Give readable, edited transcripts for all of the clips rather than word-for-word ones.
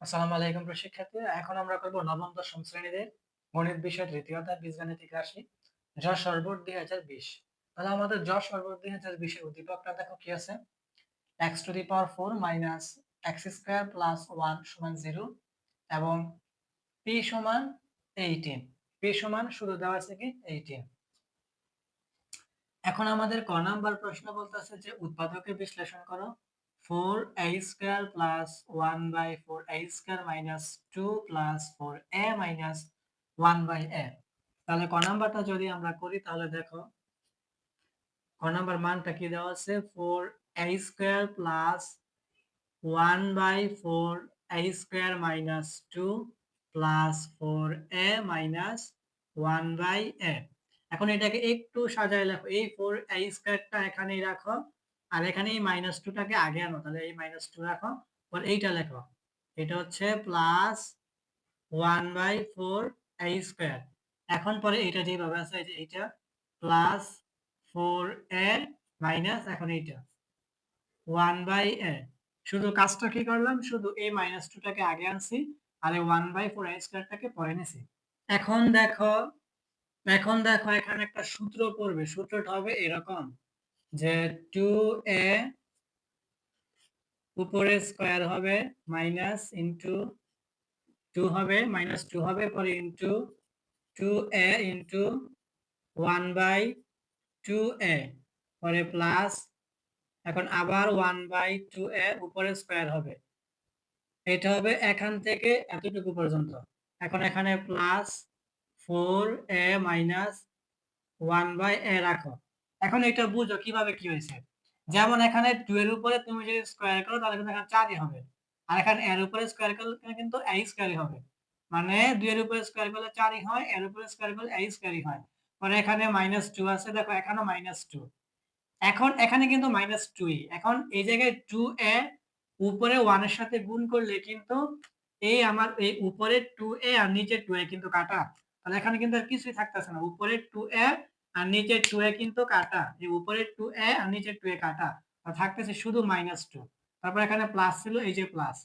আসসালামু আলাইকুম প্রিয় শিক্ষার্থীরা। এখন আমরা করব নবম দশম শ্রেণীদের গণিত বিষয় তৃতীয় অধ্যায় বীজগাণিতিক রাশি যশ সর্বট 2020। তাহলে আমাদের যশ সর্বট 2020 এর উদ্দীপকটা দেখো কি আছে। x to the power 4 minus x square plus 1 সমান 0 এবং p সমান 18। p সমান শুধু দেওয়া আছে কি 18। এখন আমাদের ক নাম্বার প্রশ্ন বলতেছে যে উৎপাদকের বিশ্লেষণ করো। 4a square plus 1 by 4a square minus 2 plus 4a minus 1 by a। তাহলে ক নাম্বারটা যদি আমরা করি তাহলে দেখো ক নাম্বার মানটা কি দেওয়া আছে। 4a square plus 1 by 4a square minus 2 plus 4a minus 1 by a। এখন এটাকে একটু সাজায় লেখো। এই 4a স্কয়ারটা এখানেই রাখো আর এখানে এই মাইনাস 2 টাকে আগে আনো। তাহলে এই মাইনাস 2 রাখো, পর এইটা লেখো। এটা হচ্ছে প্লাস 1 বাই 4a স্কয়ার। এখন পরে এটা যেভাবে আছে এই যে এইটা প্লাস 4a মাইনাস এখন এইটা 1 বাই a। শুধু কাজটা কি করলাম, শুধু এই মাইনাস 2 টাকে আগে আনছি আর এই 1 বাই 4a স্কয়ারটাকে পরে নিছি। এখন দেখো এখানে একটা সূত্র পড়বে। সূত্রটা হবে এরকম যে 2a উপরে স্কয়ার হবে মাইনাস ইনটু 2 হবে মাইনাস 2 হবে পরে into 2a into 1 by 2a পরে প্লাস এখন আবার 1 বাই 2a উপরে স্কয়ার হবে। এটা হবে এখান থেকে এতটুকু পর্যন্ত। এখন এখানে plus 4a minus 1 by a রাখো। এখন এটা বুঝো কিভাবে কি হয়েছে। যেমন এখানে 2 এর উপরে তুমি যদি স্কয়ার করো তাহলে কিন্তু এখানে 4ই হবে। আর এখানে এর উপরে স্কয়ার করলে কিন্তু a স্কয়ারই হবে। মানে 2 এর উপরে স্কয়ার করলে 4ই হয়, এর উপরে স্কয়ার করলে a স্কয়ারই হয়। পরে এখানে -2 আছে, দেখো এখানেও -2। এখন এখানে কিন্তু -2ই। এখন এই জায়গায় 2a উপরে 1 এর সাথে গুণ করলে কিন্তু এই আমার এই উপরে 2a আর নিচে 2a কিন্তু কাটা। তাহলে এখানে কিন্তু আর কিছুই থাকতেছে না। উপরে 2a আর নিচে 2a কিন্তু কাটা। এই উপরে 2a আর নিচে 2a কাটা। আর থাকতেছে শুধু -2। তারপর এখানে প্লাস ছিল, এই যে প্লাস।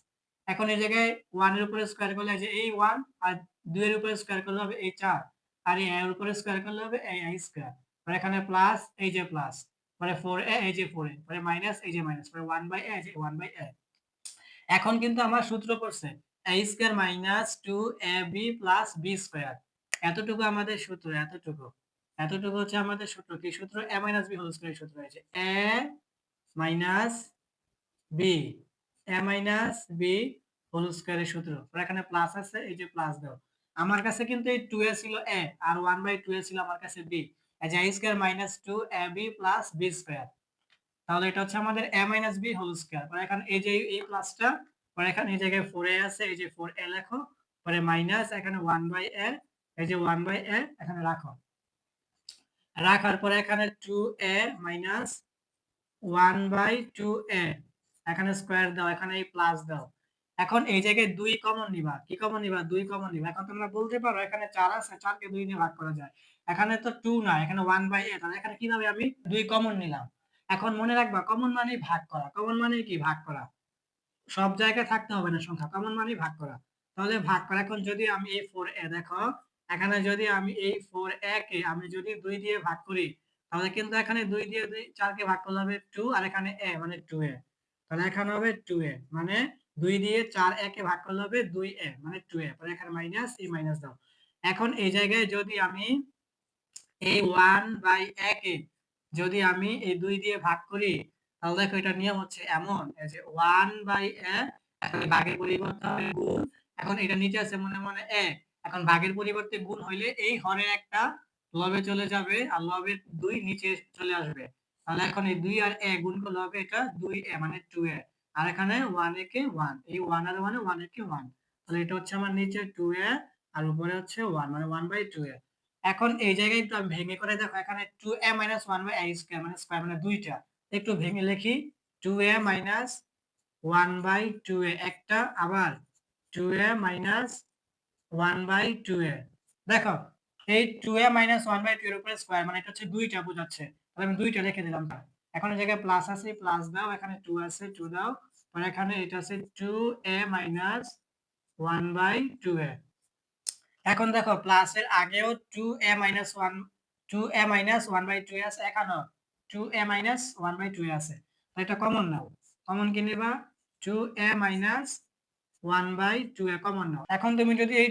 এখন এই জায়গায় 1 এর উপরে স্কয়ার করলে এই যে এই 1 আর 2 এর উপরে স্কয়ার করলে হবে এই 4 আর এই a এর উপরে স্কয়ার করলে হবে এই a স্কয়ার। আর এখানে প্লাস, এই যে প্লাস। পরে 4a, এই যে 4a, পরে মাইনাস, এই যে মাইনাস, পরে 1 বাই a, এই যে 1 বাই a। এখন কিন্তু আমার সূত্র পড়ছে a square minus 2ab plus b square. এতটুকু আমাদের সূত্র, এতটুকু হচ্ছে আমাদের সূত্র। কি সূত্র? a minus b whole square সূত্র হয়েছে a minus b, a minus b whole স্কয়ারের সূত্র। আর এখানে প্লাস আছে, এই যে প্লাস দাও। আমার কাছে কিন্তু এই 2a ছিল a আর 1 বাই 2a ছিল আমার কাছে b। এই যে a square minus 2ab plus b square. তাহলে এটা হচ্ছে আমাদের a minus b whole square. পরে এখানে এই যে এই প্লাসটা, পরে এখানে এই জায়গায় 4a আছে, এই যে 4a লেখো, পরে মাইনাস এখানে 1 বাই a, এই যে 1 বাই a এখানে রাখো। রাখার পরে এখানে 2a মাইনাস 1 বাই 2a এখানে স্কয়ার দাও, এখানে এই প্লাস দাও। এখন এই জায়গায় 2 কমন নিবা। কি কমন নিবা? 2 কমন নিবা। এখন তোমরা বলতে পারো এখানে 4 আছে, 4 কে 2 দিয়ে ভাগ করা যায়। এখানে তো 2 না, এখানে 1 বাই a। তাহলে এখানে কিভাবে আমি 2 কমন নিলাম? এখন মনে রাখবা কমন মানেই ভাগ করা। কমন মানে কি? ভাগ করা। সব জায়গায় থাকতে হবে না সংখ্যা, কমন মানেই ভাগ করা। তাহলে ভাগ করা। এখন যদি আমি এই 4a দেখো, এখানে যদি আমি এই 4a কে আমি যদি 2 দিয়ে ভাগ করি তাহলে কিন্তু এখানে 2 দিয়ে 4 কে ভাগ করলে হবে 2 আর এখানে a মানে 2a। তাহলে এখানে হবে 2a মানে 2 দিয়ে 4a কে ভাগ করলে হবে 2a মানে 2a। পরে এখানে মাইনাস, এই মাইনাস দাও। এখন এই জায়গায় যদি আমি এই 1 বাই a কে যদি আমি এই 2 দিয়ে ভাগ করি তাহলে দেখো এটার নিয়ম হচ্ছে এমন, এই যে 1 বাই a এখন ভাগের পরিবর্তে হবে গুণ। এখন এটা নিচে আছে মনে মনে a, এখন ভাগের পরিবর্তে গুণ হইলে এই হরে একটা লবে চলে যাবে আর লবের 2 নিচে চলে আসবে। তাহলে এখন এই 2 আর a গুণ করলে হবে এটা 2a মানে 2a। আর এখানে 1 a কে 1, এই 1 আর 1 এ 1 a কে 1। তাহলে এটা হচ্ছে আমার নিচে 2a আর উপরে হচ্ছে 1 মানে 1 বাই 2a। এখন এই জায়গায় একটু আমি ভেঙে করে দেখো, এখানে 2a minus 1 by a square মানে স্কয়ার মানে দুইটা। একটু ভেঙে লিখি 2a minus 1 by 2a একটা, আবার 2a minus 1 by 2a। দেখো এই 2a minus 1 by 2 এর উপরে স্কয়ার মানে এটা হচ্ছে দুইটা বোঝাচ্ছে। তাহলে আমি দুইটা লিখে দিলাম। এখন এই জায়গায় প্লাস আছে, প্লাস দাও, এখানে 2 আছে 2 দাও। আর এখানে এটা আছে 2a minus 1/2a। এখন দেখো প্লাসের আগেও 2a minus 1 2a minus 1/2a আছে, এখানেও 2a minus 1/2a আছে। তো এটা কমন নাও, কমন কি নিবা? 2a minus 1/2a কমন নাও। এখন তুমি যদি এই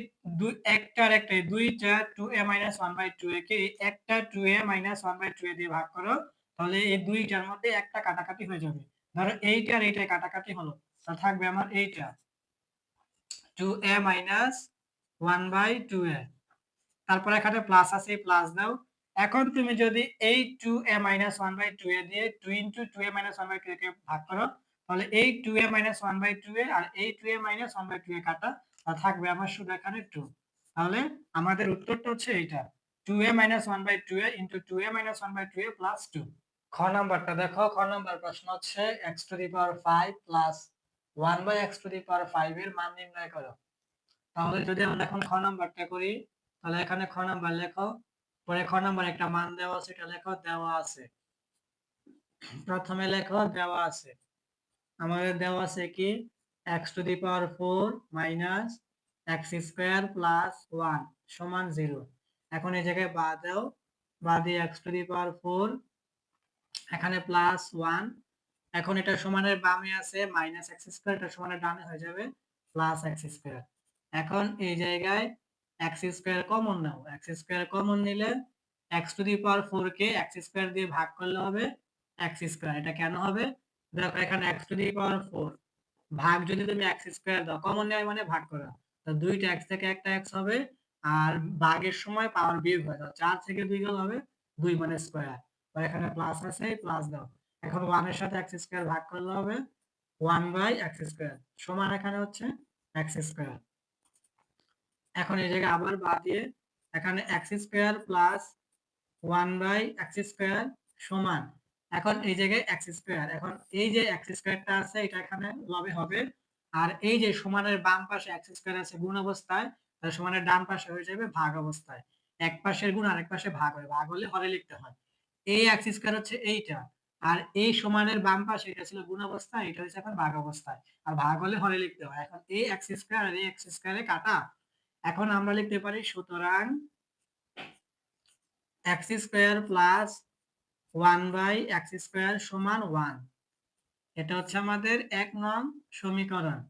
একটা আর একটা দুইটা 2a minus 1/2a কে একটা 2a minus 1/2a দিয়ে ভাগ করো, তাহলে এই দুইটার মধ্যে একটা কাটাকাটি হয়ে যাবে। ধরো এইটা আর এইটা কাটাকাটি হলো, তা থাকবে আমার এইটা 2a minus 1/2a। তারপর এখানে প্লাস আছে, প্লাস দাও। এখন তুমি যদি এই 2a minus 1/2a দিয়ে 2 into 2a minus 1/2a কে ভাগ করো, তাহলে এই 2a minus 1/2a আর এই 2a minus 1/2a কাটা, আর থাকবে আমার শুধু এখানে 2। তাহলে আমাদের উত্তরটা হচ্ছে এইটা 2a minus 1/2a into 2a minus 1/2a plus 2। খ নাম্বারটা দেখো, খ নাম্বার প্রশ্ন হচ্ছে x to the power 5 plus 1/x to the power 5 এর মান নির্ণয় করো। তাহলে যদি আমরা এখন খ নাম্বারটা করি, তাহলে এখানে খ নাম্বার লেখো, পরে খ নাম্বার একটা মান দেওয়া আছে, এটা লেখো, দেওয়া আছে। প্রথমে লেখো দেওয়া আছে, আমাদের দেওয়া আছে কি x to the power 4 minus x square plus 1 সমান 0। এখন এই জায়গায় বাদ দাও, বাদ দিয়ে x to the power 4 এখানে প্লাস 1। এখন এটা সমানের বামে আছে মাইনাস এক্স স্কোয়ার, এটা সমানের ডানে হয়ে যাবে প্লাস এক্স স্কোয়ার। এখন এই জায়গায় এক্স স্কোয়ার কমন নাও, এক্স স্কোয়ার কমন নিলে x two the power 4 K x square দিয়ে ভাগ করলে হবে এক্স স্কোয়ার। এটা কেন হবে? দেখো এখানে এক্স টু দি পাওয়ার 4 ভাগ যদি তুমি এক্স স্কোয়ার দাও, কমন নেওয়া মানে ভাগ করা, তো দুইটা এক্স থেকে একটা এক্স হবে, আর ভাগের সময় পাওয়ার বিয়োগ হয়ে যাবে, 4 থেকে 2 গেলে হবে 2 মানে স্কোয়ার। আর এখানে প্লাস আছে, প্লাস দাও। এখন 1 এর সাথে এক্স স্কোয়ার ভাগ করলে হবে 1/x স্কোয়ার সমান এখানে হচ্ছে এক্স স্কোয়ার। এখন এই জায়গায় আবার বাদ দিয়ে এখানে x square plus 1/x square সমান, এখন এই জায়গায় এক্স স্কোয়ার, এখন এই যে এক্স স্কোয়ারটা আছে এটা এখানে লবে হবে, আর এই যে সমানের বাম পাশে এক্স স্কোয়ার আছে গুণ অবস্থায়, তাহলে সমানের ডান পাশে হয়ে যাবে ভাগ অবস্থায়। এক পাশের গুণ আরেক পাশে ভাগ হয়, ভাগ হলে হরে লিখতে হয়। এই এক্স স্কোয়ার হচ্ছে এইটা, আর এই সমানের বাম পাশে এটা ছিল গুণ অবস্থায়, এটা হচ্ছে এখন ভাগ অবস্থায়, আর ভাগ হলে হরে লিখতে হয়। এখন এই এক্স স্কোয়ার আর এই এক্স স্কোয়ারে কাটা, এখন আমরা লিখতে পারি সুতরাং x square plus 1/x square সমান 1। এটা হচ্ছে আমাদের 1 নং সমীকরণ।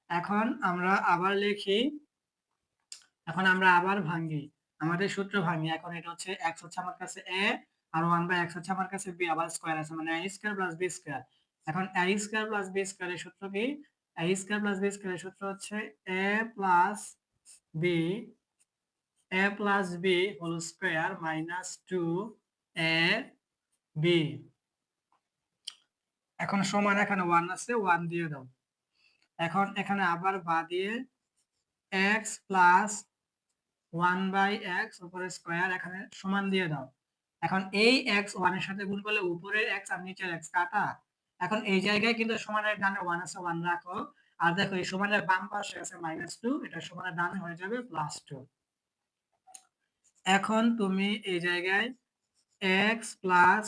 এখন আমরা আবার লিখি, এখন আমরা আবার ভাঙি, আমাদের সূত্র ভাঙি। এখন এটা হচ্ছে x হচ্ছে আমার কাছে a, আর 1/x হচ্ছে আমার কাছে b, আবার স্কয়ার আছে মানে a square plus b square. এখন a স্কয়ার প্লাস b স্কয়ারের সূত্র কি? a স্কয়ার প্লাস b স্কয়ারের সূত্র হচ্ছে a plus b whole square minus 2ab। এখন সমান এখানে 1 আছে, 1 দিয়ে দাও। এখন এখানে আবার বাদ দিয়ে x প্লাস 1/x উপরে স্কয়ার এখানে সমান দিয়ে দাও। এখন এই x 1 এর সাথে গুণ করলে উপরের x আর নিচের x কাটা। এখন এই জায়গায় কিন্তু সমানের ডানে 1 আছে, 1 রাখো। আর দেখো এই সমানের বাম পাশে আছে -2, এটা সমানের ডানে হয়ে যাবে +2। এখন তুমি এই জায়গায় x প্লাস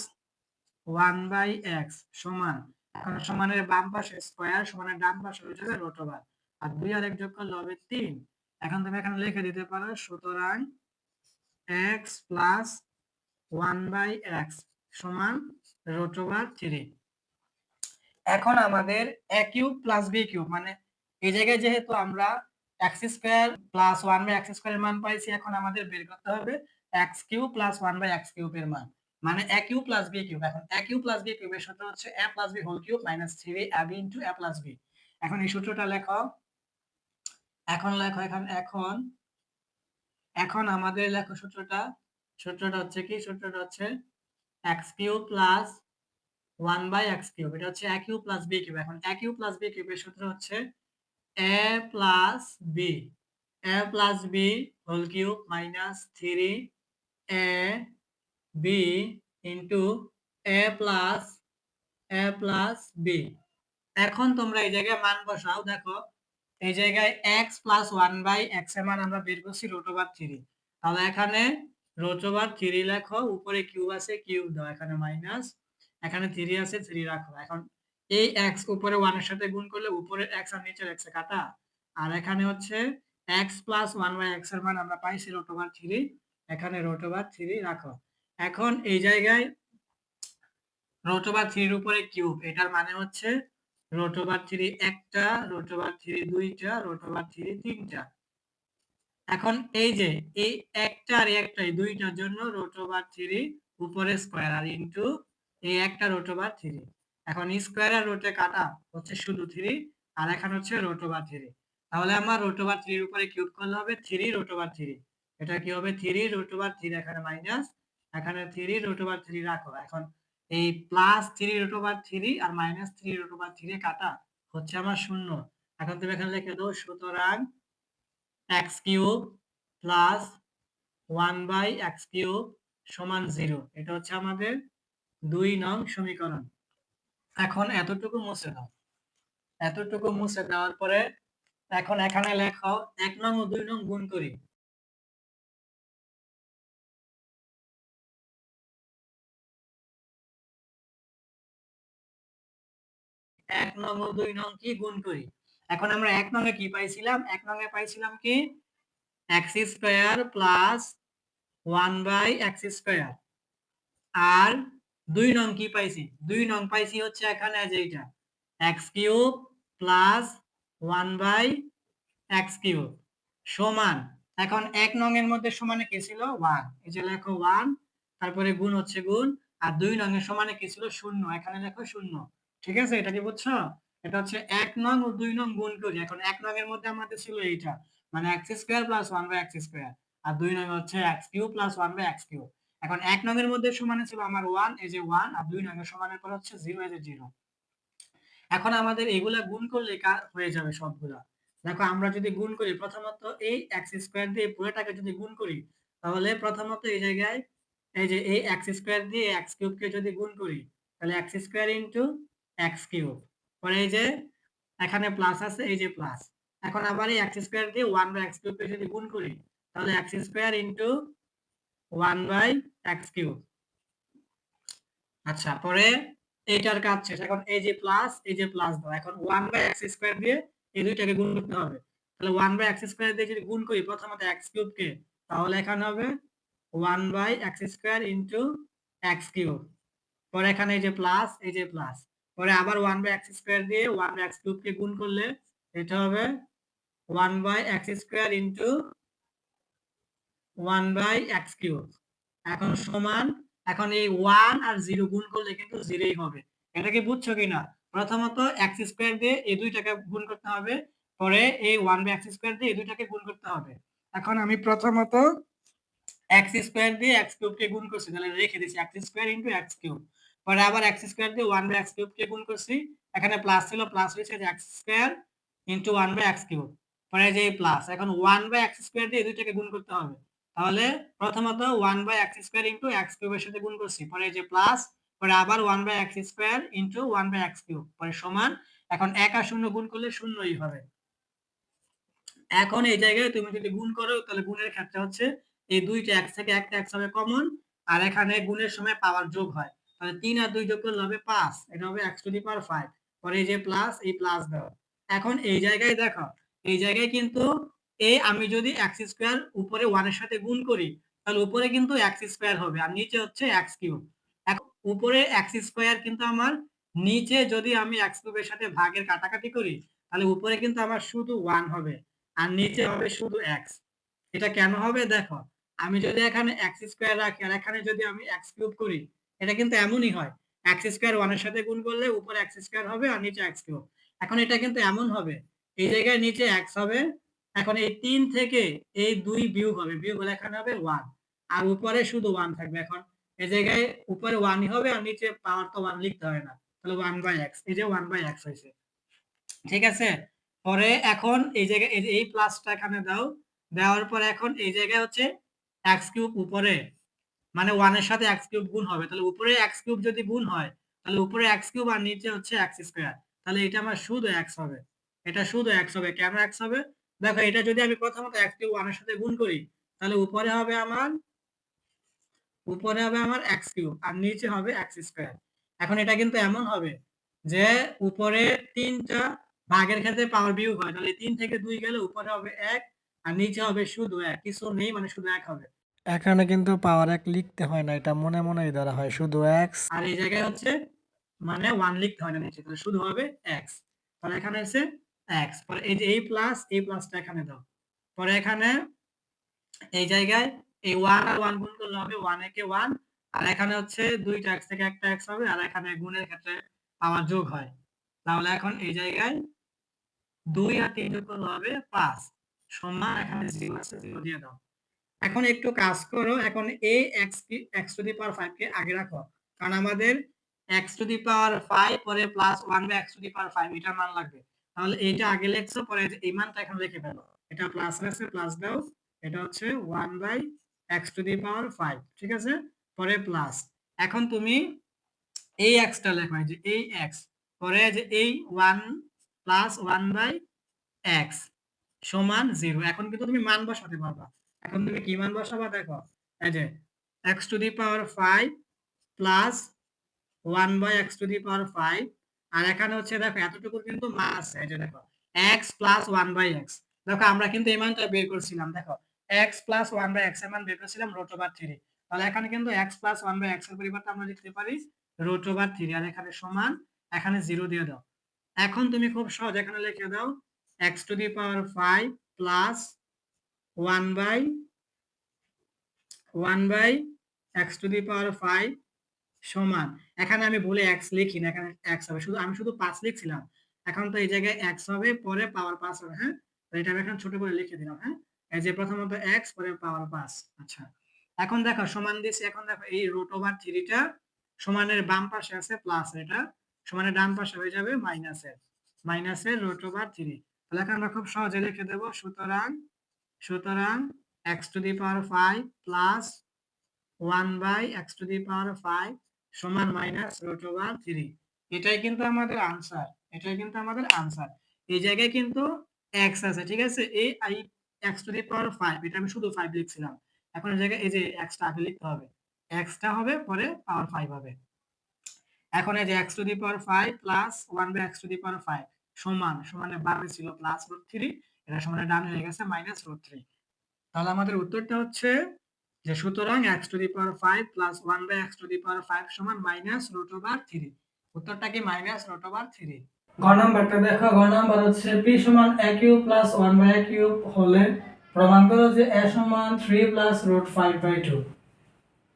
1/x সমান, এখন সমানের বাম পাশে স্কয়ার, সমানের ডান পাশে হয়ে যাবে রুট ওভার, আর 2 আর 1 যোগ করলে হবে 3। এখন তুমি এখানে লিখে দিতে পারো সুতরাং x প্লাস 1/x সমান √3। এখন আমাদের a cube plus b cube, মানে এই জায়গায় যেহেতু আমরা x square plus 1/x square এর মান পাইছি, এখন আমাদের বের করতে হবে x cube plus 1/x cube এর মান, মানে a cube plus b cube. এখন a কিউব প্লাস b কিউবের সূত্র হচ্ছে a plus b whole cube minus 3ab into a plus b। এখন এই সূত্রটা লেখো, এখন লেখো, এখন আমাদের লেখো সূত্রটা। সূত্রটা হচ্ছে কি? সূত্রটা হচ্ছে x cube plus 1/x cube, এটা হচ্ছে a cube plus b cube. এখন a কিউব প্লাস b কিউবের সূত্র হচ্ছে a plus b whole cube minus 3ab into a plus b। এখন তোমরা এই জায়গায় মান বসাও, দেখো এই জায়গায় x প্লাস 1/x এর মান আমরা বের করছি √3, তাহলে এখানে √3 লেখো, উপরে কিউব আছে কিউব দাও, এখানে মাইনাস, এখানে 3 আছে 3 রাখো। এখন এই x উপরে 1 এর সাথে গুণ করলে উপরের x আর নিচের x এ কাটা, আর এখানে হচ্ছে X plus one by X এর মান আমরা পাইছি √3, এখানে √3 রাখো। এখন এই জায়গায় √3 এর উপরে কিউব, এটার মানে হচ্ছে √3 একটা, √3 দুইটা, √3 তিনটা। এখন এই যে এই একটা আর একটাই দুইটার জন্য √3 উপরে স্কয়ার আর ইনটু এই একটা √3। এখন স্কয়ার আর রুটে কাটা হচ্ছে শুধু 3 আর এখানে হচ্ছে √3। তাহলে আমার √3 এর উপরে কিউব করলে হবে 3√3। এটা কি হবে 3√3, এখানে মাইনাস, এখানে 3√3 রাখো। এখন এই প্লাস 3√3 আর মাইনাস 3√3 কাটা হচ্ছে আমার 0। এখন তুমি এখানে লিখে দাও, সুতরাং এক্স কিউব প্লাস 1/x³ সমান 0। এটা হচ্ছে আমাদের 2 নং সমীকরণ। এখন এতটুকু মুছে দাও। এতটুকু মুছে দেওয়ার পরে এখন এখানে লেখো 1 নং ও 2 নং গুণ করি। 1 নং ও 2 নং কি গুণ করি। এখন আমরা 1 নং এ কি পাইছিলাম? 1 নং এ পাইছিলাম কি x² প্লাস 1/x²। আর 2 নং কি পাইছি? 2 নং পাইছি হচ্ছে এখানে যেটা x³ প্লাস 1/x³ সমান, এখন 1 নং এর মধ্যে সমানে কি ছিল 1, এই যে লেখো 1, তারপরে গুণ হচ্ছে গুণ, আর 2 নং এর সমানে কি ছিল 0, এখানে লেখো 0। ঠিক আছে, এটা কি বুঝছো? এটা হচ্ছে 1 নং ও 2 নং গুণ করি। এখন 1 নং এর মধ্যে আমাদের ছিল এইটা, মানে x² প্লাস 1/x², আর 2 নং হচ্ছে x³ প্লাস 1/x³। এখন 1 নং এর মধ্যে সমানে ছিল আমার 1, এই যে 1, আর 2 নং এর সমানের পর হচ্ছে 0, এই যে 0। এখন আমাদের এগুলা গুণ করলে কার হয়ে যাবে সবগুলা। দেখো আমরা যদি গুণ করি, প্রথমত এই x² দিয়ে পুরোটাকে যদি গুণ করি, তাহলে প্রথমত এই জায়গায় এই যে এই x² দিয়ে x³ কে যদি গুণ করি, তাহলে x² ইনটু x³, পরে এই যে এখানে প্লাস আছে, এই যে প্লাস। এখন আবার এই x² দিয়ে 1/x³ কে যদি গুণ করি, তাহলে x² ইনটু 1/x³। আচ্ছা, পরে এইটার কাজ শেষ। এখন এই যে প্লাস, এই যে প্লাস দাও। এখন 1/x² দিয়ে এই দুইটাকে গুণ করতে হবে। তাহলে 1/x² দিয়ে যদি গুণ করি প্রথমত x³ কে, তাহলে এখানে হবে 1/x² ইনটু x³। পরে এখানে এই যে প্লাস, এই যে প্লাস। পরে আবার 1/x² দিয়ে 1/x³ কে গুণ করলে এটা হবে 1/x² ইনটু 1/x³। এখন সমান, এখন এই 1 আর 0 গুণ করলে কিন্তু 0ই হবে। এটা কি বুঝছো কিনা? প্রথমত x² দিয়ে এই দুইটাকে গুণ করতে হবে, পরে এই 1/x² দিয়ে এই দুইটাকে গুণ করতে হবে। এখন আমি প্রথমত x² দিয়ে x³ কে গুণ করছি, তাহলে রেখে দিছি x² ইনটু x³। পরে আবার x² দিয়ে 1/x³ কে গুণ করছি, এখানে প্লাস ছিল, প্লাস হয়েছে যে x² ইনটু 1/x³। পরে যে প্লাস, এখন 1/x² দিয়ে এই দুইটাকে গুণ করতে হবে। তাহলে প্রথমত 1/x² ইনটু x³ এর সাথে গুণ করছি, পরে যে প্লাস, পরে আবার 1/x² ইনটু 1/x³, পরে সমান। এখন 1 আর 0 গুণ করলে 0ই হবে। এখন এই জায়গায় তুমি যদি গুণ করো, তাহলে গুণের ক্ষেত্রে হচ্ছে এই দুইটা x থেকে একটা x হবে কমন, আর এখানে গুণের সময় পাওয়ার যোগ হয়, তাহলে 3 আর 2 যোগ করলে হবে 5, এটা হবে x⁵। পরে এই যে প্লাস, এই প্লাস দাও। এখন এই জায়গায় দেখো, এই জায়গায় কিন্তু এই আমি যদি x² উপরে 1 এর সাথে গুণ করি, তাহলে উপরে কিন্তু x² হবে আর নিচে হচ্ছে x³। এখন উপরে x² কিন্তু আমার, নিচে যদি আমি x³ এর সাথে ভাগের কাটাকাটি করি, তাহলে উপরে কিন্তু আমার শুধু 1 হবে আর নিচে হবে শুধু x। এটা কেন হবে দেখো, আমি যদি এখানে x² রাখি আর এখানে যদি আমি x³ করি, এটা কিন্তু এমনই হয়, x² 1 এর সাথে গুণ করলে উপরে x² হবে আর নিচে x³। এখন এটা কিন্তু এমন হবে, এই জায়গায় নিচে x হবে, এখন এই 3 থেকে এই 2 বিয়োগ হবে, বিয়োগ হলে এখানে হবে 1 আর উপরে শুধু 1 থাকবে। এখন এই জায়গায় উপরে 1ই হবে আর নিচে পাওয়ার তো 1 লিখতে হয় না, তাহলে 1/x, এই যে 1/x হয়েছে। ঠিক আছে, পরে এখন এই জায়গায় এই প্লাসটা এখানে দাও, দেওয়ার পরে এখন এই জায়গায় হচ্ছে x³ উপরে, মানে 1 এর সাথে x³ গুণ হবে, তাহলে উপরে x³ যদি গুণ হয়, তাহলে উপরে x³ আর নিচে হচ্ছে x², তাহলে এটা আমার শুধু x হবে। এটা শুধু x হবে। কেন x হবে? দেখো, এটা যদি আমি প্রথমত x³ 1 এর সাথে গুণ করি, তাহলে উপরে হবে আমার x³ আর নিচে হবে x²। এখন এটা কিন্তু এমন হবে যে উপরে 3টা ভাগের ক্ষেত্রে পাওয়ার বিয়োগ হয়, তাহলে 3 থেকে 2 গেলে উপরে হবে 1 আর নিচে হবে শুধু 1, কিছু নেই মানে শুধু 1 হবে। এখানে কিন্তু পাওয়ার 1 লিখতে হয় না, এটা মনে মনেই ধরা হয়, শুধু x। আর এই জায়গায় হচ্ছে মানে 1 লিখতে হয় না নিচে, তাহলে শুধু হবে x। তাহলে এখানে হচ্ছে x, পরে এই যে এই প্লাসটা এখানে দাও। পরে এখানে এই জায়গায় এই 1 আর 1 গুণ করলে হবে 1 একে 1, আর এখানে হচ্ছে দুইটা x থেকে একটা x হবে, আর এখানে গুণের ক্ষেত্রে পাওয়ার যোগ হয়। তাহলে এখন এই জায়গায় 2 আর 3 যোগ করলে হবে 5 সমান এখানে 0 আছে 0 দিয়ে দাও। এখন একটু কাজ করো, এখন এই x টু দি পাওয়ার 5 কে আগে রাখো, কারণ আমাদের x টু দি পাওয়ার 5 পরে plus 1 by x to the power 5 এটার মান লাগবে। তাহলে এইটা আগে লিখছো, পরে এই মানটা এখন লিখে ফেলো। এটা প্লাস আছে প্লাস দাও, এটা হচ্ছে 1 by x to the power 5, ঠিক আছে? পরে প্লাস, এখন তুমি এই x টা লেখো, এই যে এই x, পরে যে এই 1 প্লাস 1 বাই x সমান 0। এখন কিন্তু তুমি মান বসাতে পারবা। এখন তুমি কি মান বসাবা দেখো, এই যে x to the power 5 plus 1 by x to the power 5, আর এখানে হচ্ছে দেখো এতটুকু কিন্তু মান আছে, এই যে দেখো x প্লাস 1 বাই x। দেখো আমরা কিন্তু এই মানটা বের করছিলাম, দেখো x প্লাস 1 বাই x এর মান বের করছিলাম √3। তাহলে এখানে কিন্তু x প্লাস 1 বাই x এর পরিবর্তে আমরা লিখতে পারি √3, আর এখানে সমান এখানে 0 দিয়ে দাও। এখন তুমি খুব সহজ এখানে লিখে দাও x to the power 5 plus 1 by x to the power 5 সমান, এখানে আমি ভুলে x লিখি না, এখানে x হবে, আমি শুধু 5 লিখছিলাম। এখন তো এই জায়গায় x হবে, পরে পাওয়ার 5 হবে, হ্যাঁ? তো এটা আমি এখন ছোট করে লিখে দিলাম, হ্যাঁ? এই যে প্রথমত x পরে পাওয়ার 5। আচ্ছা, এখন দেখো সমান দিছি, এখন দেখো এই √3 টা সমানের বাম পাশে আছে প্লাস, এটা সমানের ডান পাশে হয়ে যাবে মাইনাসের √3। তাহলে এখন আমরা খুব সহজে লিখে দেব, সুতরাং x to the power 5 plus 1 by x to the power 5 সমান -√3। এটাই কিন্তু আমাদের আনসার, এই জায়গায় কিন্তু x আছে, ঠিক আছে? এই x টু দি পাওয়ার 5 এটা আমি শুধু 5 লিখছিলাম। এখন এই জায়গায় এই যে x টা আগে লিখতে হবে, x টা হবে পরে পাওয়ার 5 হবে। এখন এই যে x to the power 5 plus 1 by x to the power 5 সমানে বামে ছিল +√3, এটা সমানে ডানে হয়ে গেছে -√3। তাহলে আমাদের উত্তরটা হচ্ছে যে সুতরাং x to the power 5 plus 1 by x to the power 5 সমান -√3। উত্তরটা কি -√3? ঘ নাম্বারটা দেখো, ঘ নাম্বার হচ্ছে p সমান a cube plus 1 by a cube হলে প্রমাণ করো যে a সমান 3 প্লাস √5/2।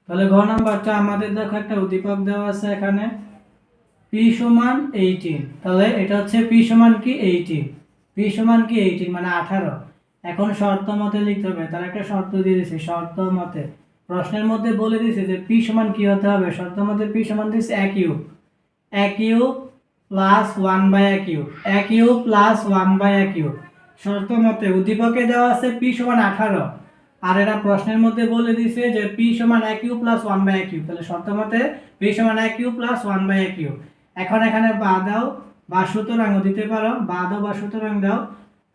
তাহলে ঘ নাম্বারটা আমাদের দেখো একটা উদ্দীপক দেওয়া আছে এখানে p সমান 18, তাহলে এটা হচ্ছে p সমান কি 18, p সমান কি 18 মানে 18। এখন শর্ত মতে লিখতে হবে, তার একটা শর্ত দিয়ে দিয়েছে, শর্ত মতে প্রশ্নের মধ্যে বলে দিয়েছে যে p সমান কি হতে হবে, শর্ত মতে p সমান দিয়েছে a cube plus 1 by a cube plus 1 by a cube. শর্ত মতে উদ্দীপকে দেওয়া আছে p সমান 18, আর এরা প্রশ্নের মধ্যে বলে দিয়েছে যে p সমান a cube plus 1 by a cube. তাহলে শর্ত মতে p সমান a cube plus 1 by a cube. এখন এখানে বা দাও বা সুতরাংও দিতে পারো, বা দাও বা সুতরাং দাও।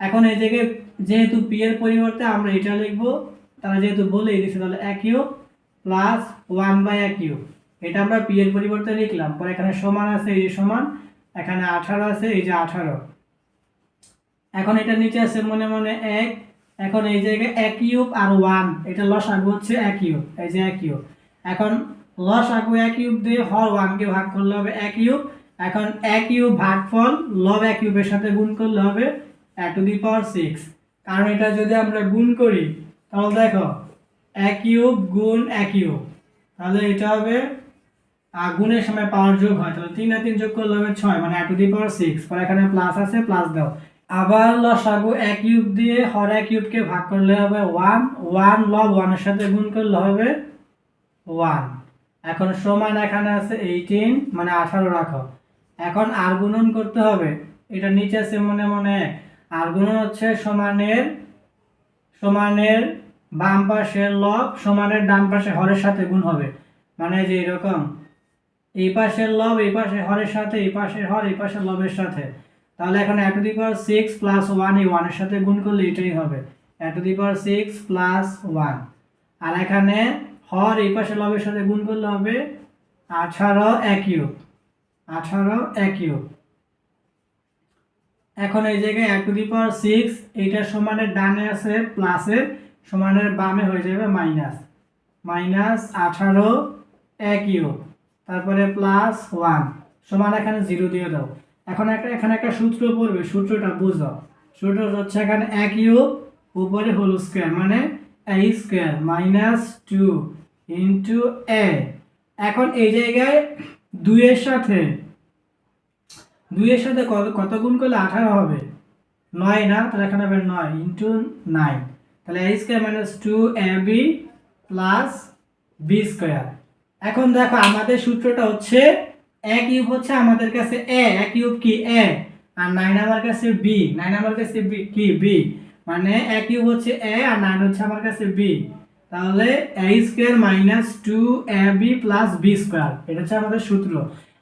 এখন এই জায়গায় যেহেতু p এর পরিবর্তে আমরা এটা লিখবো, তারা যেহেতু বলেই দিয়েছে, তাহলে a cube plus 1 by a cube, এটা আমরা p এর পরিবর্তে লিখলাম। পরে এখানে সমান আছে, এই যে সমান, এখানে 18 আছে, এই যে 18। এখন এটা নিচে আছে মনে মনে 1, এখন এই জায়গায় a কিউব আর 1, এটা লসাগু হচ্ছে a কিউব, এই যে a কিউব। এখন লসাগু a কিউব দিয়ে হর 1 কে ভাগ করলে হবে a কিউব। এখন a কিউব ভাগফল লব a কিউবের সাথে গুণ করলে হবে a টু দি পাওয়ার 6। কারণ এটা যদি আমরা গুণ করি তাহলে দেখো a কিউব গুণ a কিউব, তাহলে এটা হবে গুণের সময় পাওয়ার যোগ হয়, তাহলে 3 আর 3 যোগ করলে হবে 6, মানে a টু দি পাওয়ার 6। পরে এখানে প্লাস আছে, প্লাস দাও। আবার লসাগু a কিউব দিয়ে হর a কিউবকে ভাগ করলে হবে 1 লব 1 এর সাথে গুণ করলে হবে 1। এখন সমান এখানে আছে 18, মানে 18 রাখো। এখন আর গুণন করতে হবে, এটা নিচে আছে মনে মনে, আর গুণন হচ্ছে সমানের বাম পাশের লব সমানের ডান পাশে হরের সাথে গুণ হবে, মানে যে এরকম এই পাশের লব এই পাশে হরের সাথে, এই পাশের হর এই পাশের লবের সাথে। তাহলে এখন a two the power 6 plus 1, এই 1 এর সাথে গুণ করলে এটাই হবে a two the power 6 plus 1। আর এখানে হর এই পাশে লবের সাথে গুণ করলে হবে 18 a কিউব। এখন এই জায়গায় a টু দি পাওয়ার 6 এইটা সমানের ডানে আছে প্লাসের, সমানের বামে হয়ে যাবে মাইনাস, মাইনাস 18 a কিউব, তারপরে প্লাস 1 সমান এখানে 0 দিয়ে দাও। এখন এখানে একটা সূত্র পড়বে, সূত্রটা বুঝো। সূত্র হচ্ছে এখানে a কিউব উপরে হোল স্কয়ার মানে a square minus 2 into a। এখন এই জায়গায় 2 এর সাথে কত গুণ করলে 18 হবে? 9 না, তাহলে এখানে হবে 9 ইনটু 9, তাহলে a square minus 2ab plus b square. এখন দেখো আমাদের সূত্রটা হচ্ছে a কিউব হচ্ছে আমাদের কাছে a কিউব কি a, আর 9 আমার কাছে b, 9 আমার কাছে b কি b, মানে a কিউব হচ্ছে a আর 9 হচ্ছে আমার কাছে b, তাহলে a square minus 2ab plus b square, এটা হচ্ছে আমাদের সূত্র।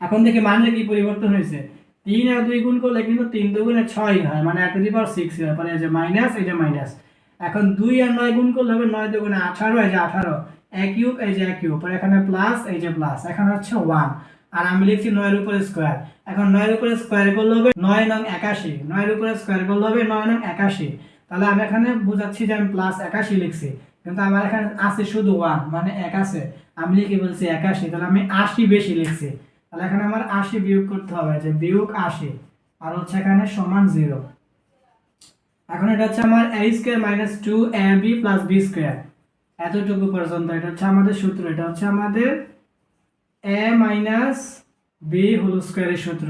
এখন দেখি মানে কি পরিবর্তন হয়েছে, 3 আর 2 গুণ করলে কিন্তু 3 দুগুণে 6 হয়, মানে a টু দি পাওয়ার 6 হয়, পরে এই যে মাইনাস এই যে মাইনাস। এখন 2 আর 9 গুণ করলে হবে 9 দুগুণে 18, এই যে 18 a কিউব, এই যে a কিউব, পরে এখানে প্লাস এই যে প্লাস, এখন হচ্ছে 1 আর আমি লিখছি 9 এর উপরে স্কয়ার। এখন 9 এর উপরে স্কয়ার করলে হবে 9 নং 81, 9 এর উপরে স্কয়ার করলে হবে 9 নং 81, তাহলে আমি এখানে বুঝাচ্ছি যে আমি প্লাস 81 লিখছি, কিন্তু আমার এখানে আছে শুধু 1 মানে 1 আছে, আমি লিখে বলছি 81, তাহলে আমি 80 বেশি লিখছি, তাহলে এখানে আমার 80 বিয়োগ করতে হবে, যে বিয়োগ 80 আর হচ্ছে এখানে সমান 0। এখন এটা হচ্ছে আমার a square minus 2ab plus b square, এতটুকু পর্যন্ত এটা হচ্ছে আমাদের সূত্র, এটা হচ্ছে আমাদের a মাইনাস b হোল স্কয়ারের সূত্র।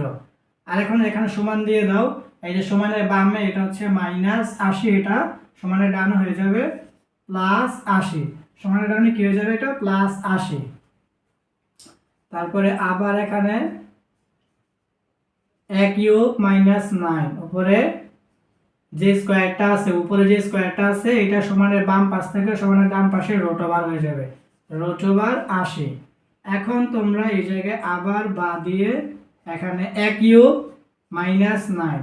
আর এখন এখানে সমান দিয়ে দাও, এই যে সমানের বামে এটা হচ্ছে মাইনাস 80, এটা সমানের ডানে হয়ে যাবে প্লাস 80, সমানের ডানে কি হয়ে যাবে, এটা প্লাস 80। তারপরে আবার এখানে a কিউব মাইনাস 9 উপরে যে স্কয়ারটা আছে, উপরে যে স্কয়ারটা আছে এটা সমানের বাম পাশ থেকে সমানের ডান পাশে রুট ওভার হয়ে যাবে, রুট ওভার 80। এখন তোমরা এই জায়গায় আবার বা দিয়ে এখানে a কিউব মাইনাস 9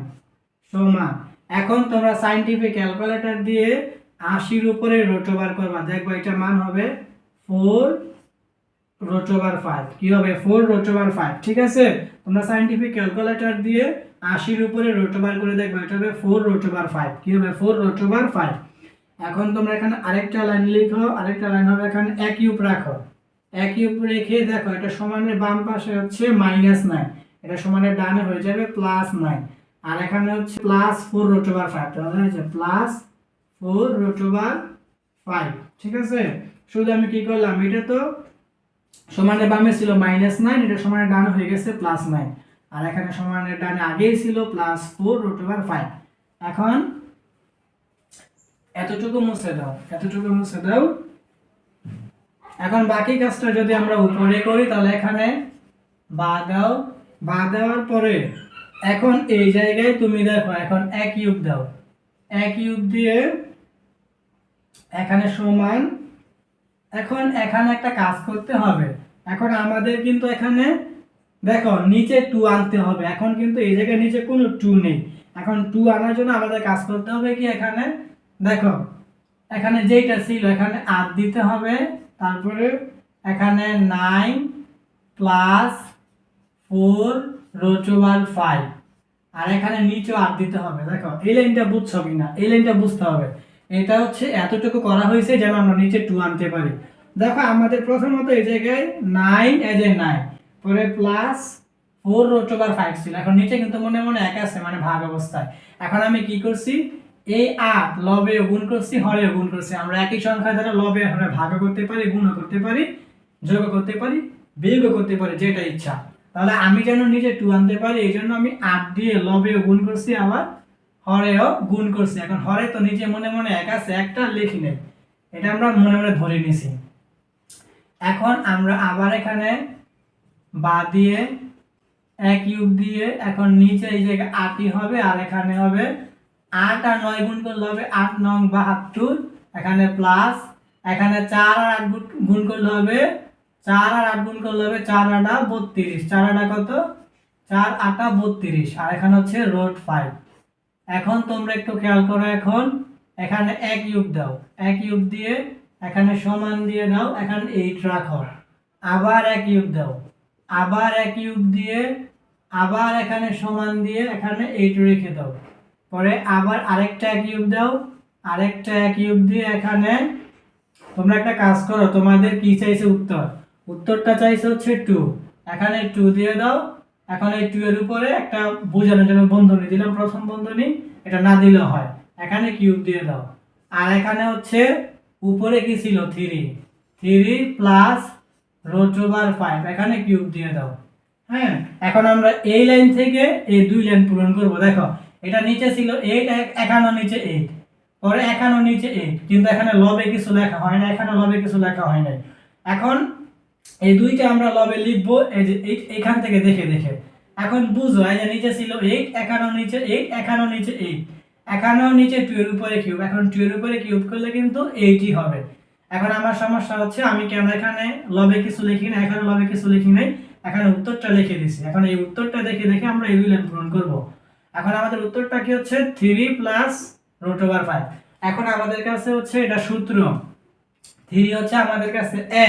সমান, এখন তোমরা সাইন্টিফিক ক্যালকুলেটর দিয়ে 80 এর উপরে রুট ওভার করবা, দেখবা এটা মান হবে 4 রুট ওভার 5, কি হবে 4 রুট ওভার 5, ঠিক আছে। তোমরা সাইন্টিফিক ক্যালকুলেটর দিয়ে 80 এর উপরে রুট ওভার করে দেখবা, এটা হবে 4 রুট ওভার 5, কি হবে 4 রুট ওভার 5। এখন তোমরা এখানে আরেকটা লাইন লিখো, আরেকটা লাইন হবে এখানে a কিউব রাখো, a কিউব রেখে দেখো এটা সমানের বাম পাশে হচ্ছে মাইনাস 9, এটা সমানের ডানে হয়ে যাবে প্লাস 9, আর এখানে হচ্ছে প্লাস 4 রুট ওভার 5, তাহলে হচ্ছে প্লাস 4 রুট ওভার 5, ঠিক আছে। শুধু আমি কি করলাম, এটা তো সমানের বামে ছিল মাইনাস 9, এটা সমানের ডানে হয়ে গেছে প্লাস 9, আর এখানে সমানের ডানে আগেই ছিল প্লাস 4 রুট ওভার 5। এখন এতটুকু মুছে দাও, এতটুকু মুছে দাও। এখন বাকি কাজটা যদি আমরা উপরে করি, তাহলে এখানে বা দাও, বা দেওয়ার পরে এখন এই জায়গায় তুমি দেখো এখন a কিউব দাও, a কিউব দিয়ে এখানে সমান, এখন এখানে একটা কাজ করতে হবে, এখন আমাদের কিন্তু এখানে দেখো নিচে 2 আনতে হবে, এখন কিন্তু এই জায়গায় নিচে কোনো 2 নেই, এখন 2 আনার জন্য আমাদের কাজ করতে হবে কি, এখানে দেখো এখানে যেটা ছিল এখানে 8 দিতে হবে, তারপরে এখানে 9 প্লাস 4 রুট ওভার 5, আর এখানে নিচেও 8 দিতে হবে। দেখো এই লাইনটা বুঝছো কিনা, এই লাইনটা বুঝতে হবে, এটা হচ্ছে এতটুকু করা হয়েছে যেন আমরা নিচে 2 আনতে পারি। দেখো আমাদের প্রথমত এই জায়গায় 9 এই যে 9 পরে প্লাস 4 রুট ওভার 5 ছিল, এখন নিচে কিন্তু মনে মনে 1 আছে মানে ভাগ অবস্থায়। এখন আমি কি করছি, এই 8 লবে গুণ করছি, হরে গুণ করছি, আমরা একই সংখ্যা দ্বারা লবে হরে ভাগ করতে পারি, গুণও করতে পারি, যোগ করতে পারি, বিয়োগ করতে পারি, যেটা ইচ্ছা। তাহলে আমি যেন নিচে 2 আনতে পারি এই জন্য আমি 8 দিয়ে লবেও গুণ করছি, আবার হরেও গুণ করছি। এখন হরে তো নিচে মনে মনে 1 আছে, একটা লিখি নেই, এটা আমরা মনে মনে ধরে নিছি। এখন আমরা আবার এখানে বা দিয়ে a কিউব দিয়ে, এখন নিচে এই জায়গায় 8ই হবে, আর এখানে হবে 8 আর 9 গুণ করলে হবে 8 নং 72, এখানে প্লাস, এখানে 4 আর 8 গুণ করলে হবে 4 আর 8 গুণ করলে হবে 4 আটা 32, 4 আটা কত, 4 আটা 32, আর এখানে হচ্ছে রুট 5। এখন তোমরা একটু খেয়াল করো, এখন এখানে a কিউব দাও, a কিউব দিয়ে এখানে সমান দিয়ে দাও, এখানে 8 রাখো, আবার a কিউব দাও, আবার a কিউব দিয়ে আবার এখানে সমান দিয়ে এখানে এইটু রেখে দাও, পরে আবার আরেকটা কিউব দাও, আরেকটা কিউব দিয়ে এখানে তোমরা একটা কাজ করো, তোমাদের কি চাইছে উত্তরটা চাইছে হচ্ছে 2, এখানে 2 দিয়ে দাও। এখন এই 2 এর উপরে একটা বোঝানোর জন্য বন্ধনী দিলাম, প্রথম বন্ধনী, এটা না দিলেও হয়, এখানে কিউব দিয়ে দাও। আর এখানে হচ্ছে উপরে কি ছিল 3 প্লাস রুট ওভার 5, এখানে কিউব দিয়ে দাও। হ্যাঁ, এখন আমরা এই লাইন থেকে এই দুই লাইন পূরণ করব। দেখো এটা নিচে ছিল 8, এখানেও নিচে 8, পরে এখানেও নিচে 8, কিন্তু এখানে লবে কিছু লেখা হয় না, এখানে লবে কিছু লেখা হয় নাই। এখন এই দুইটা আমরা লবে লিখবো এই যে এখান থেকে দেখে দেখে। এখন বুঝো, এই যে নিচে ছিল 8, এখানেও নিচে 8, এখানেও নিচে 8, এখানেও নিচে 2 এর উপরে কিউব, এখন 2 এর উপরে কিউব করলে কিন্তু 8ই হবে। এখন আমার সমস্যা হচ্ছে আমি কেন এখানে লবে কিছু লিখি না, এখানে লবে কিছু লিখি নাই, এখানে উত্তরটা লিখে দিছি। এখন এই উত্তরটা দেখে দেখে আমরা এই দুই লাইন পূরণ করব। এখন আমাদের উত্তরটা কি হচ্ছে 3 প্লাস রুট ওভার 5। এখন আমাদের কাছে হচ্ছে এটা সূত্র, 3 হচ্ছে আমাদের কাছে a,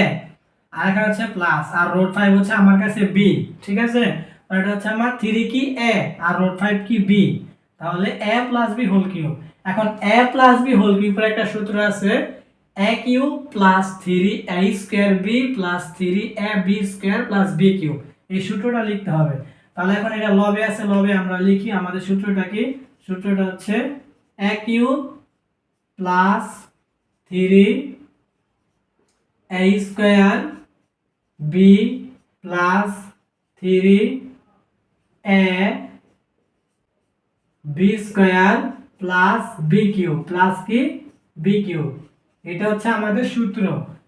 আর এখানে হচ্ছে প্লাস, আর রুট 5 হচ্ছে আমার কাছে b। ঠিক আছে, এটা হচ্ছে আমার 3 কি a আর রুট 5 কি b, তাহলে a plus b whole cube. এখন a প্লাস b হোল কিউবের একটা সূত্র আছে, a cube plus 3a square b plus 3ab square plus b cube. এই সূত্রটা লিখতে হবে। তাহলে এখন এটা লবে আছে, লবে আমরা লিখি। আমাদের সূত্রটা কি? সূত্রটা হচ্ছে a cube plus 3a square b plus 3a b square plus b cube, plus কি b কিউব। এটা হচ্ছে আমাদের সূত্র।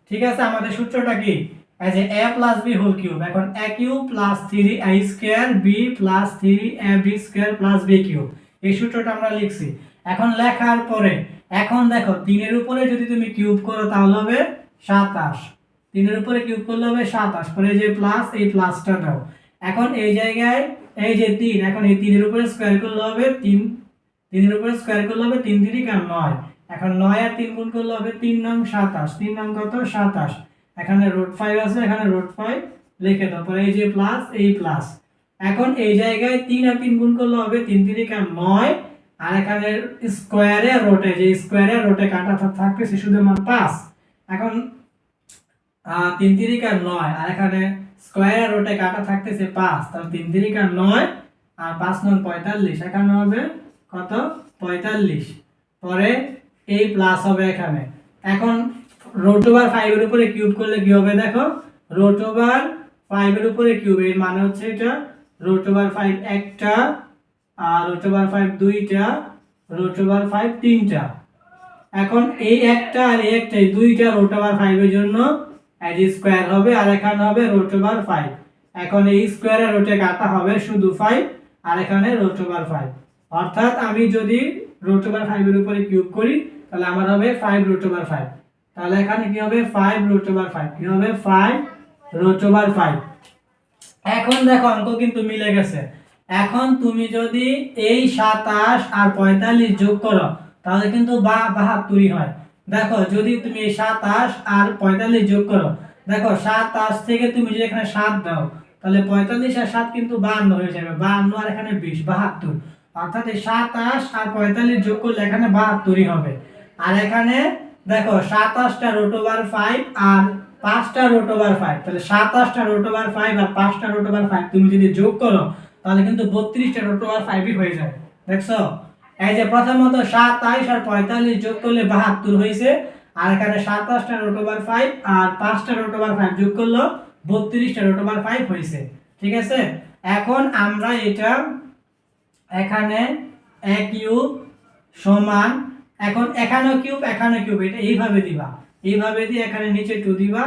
ঠিক আছে, আমাদের সূত্রটা কি? এই যে a plus b whole cube. এখন a cube plus 3a square b plus 3ab square plus b cube, এই সূত্রটা আমরা লিখছি। এখন লেখার পরে এখন দেখো 3 এর উপরে যদি তুমি কিউব করো তাহলে হবে 27, 3 এর উপরে কিউব করলে হবে 27, পরে যে প্লাস, এই প্লাসটা দাও। এখন এই জায়গায় এই যে 3, এখন এই 3 এর উপরে স্কয়ার করলে হবে 3, 3 এর উপরে স্কয়ার করলে হবে 3 3 কার 9, এখন 9 আর 3 গুণ করলে হবে 3 নং 27, 3 নং কত 27, এখানে রুট 5 আছে, এখানে রুট 5 লিখে দাও, পরে এই যে প্লাস, এই প্লাস। এখন এই জায়গায় 3 আর 3 গুণ করলে হবে 3 3 কার 9, আর এখানে স্কয়ারে রুটে, যে স্কয়ারে রুটে কাটা থাকবে সে শুধু মান 5। এখন 3 3 কার 9, আর এখানে স্কয়ারে রুটে কাটা থাকতেছে 5, তাহলে 3 3 কার 9 আর 5 নং 45, এখানে হবে কত 45, পরে এই প্লাস হবে এখানে। এখন রুট ওভার 5 এর উপরে কিউব করলে কি হবে দেখো, রুট ওভার 5 এর উপরে কিউব, এর মানে হচ্ছে এটা রুট ওভার 5 একটা, আর রুট ওভার 5 দুইটা, রুট ওভার 5 তিনটা। এখন এই একটা আর এই একটা, এই দুইটা রুট ওভার 5 এর জন্য এই যে স্কয়ার হবে, আর এখানে হবে রুট ওভার 5। এখন এই স্কয়ারে রুটে কাটা হবে শুধু 5, আর এখানে রুট ওভার 5, অর্থাৎ আমি যদি রুট ওভার 5 এর উপরে কিউব করি তাহলে আমার হবে 5 রুট ওভার 5। তাহলে এখানে কি হবে 5 রুট ওভার 5, কি হবে 5 রুট ওভার 5। এখন দেখো অঙ্ক কিন্তু মিলে গেছে। এখন তুমি যদি এই 27 আর 45 যোগ করো তাহলে কিন্তু 72ই হয়। দেখো যদি তুমি এই 27 আর 45 যোগ করো, দেখো 27 থেকে তুমি যদি এখানে 7 দাও তাহলে 45 আর 7 কিন্তু 52 হয়ে যাবে, 52 আর এখানে 20, 72। অর্থাৎ এই 27 আর 45 যোগ করলে এখানে 72ই হবে। আর এখানে দেখো 27টা রুট ওভার 5 আর 5টা রুট ওভার 5, তাহলে 27টা রুট ওভার 5 আর 5টা রুট ওভার 5 তুমি যদি যোগ করো তাহলে কিন্তু 32টা রুট ওভার 5ই হয়ে যায়। দেখছো, এই যে প্রথমত 27 আর 45 যোগ করলে 72 হয়েছে, আর এখানে 27টা রুট ওভার 5 আর 5টা রুট ওভার 5 যোগ করলে 32টা রুট ওভার 5 হয়েছে। ঠিক আছে, এখন আমরা এটা এখানে a কিউব সমান, এখন এখানেও কিউব, এখানেও কিউব, এটা এইভাবে দিবা, এইভাবে দিয়ে এখানে নিচে 2 দিবা,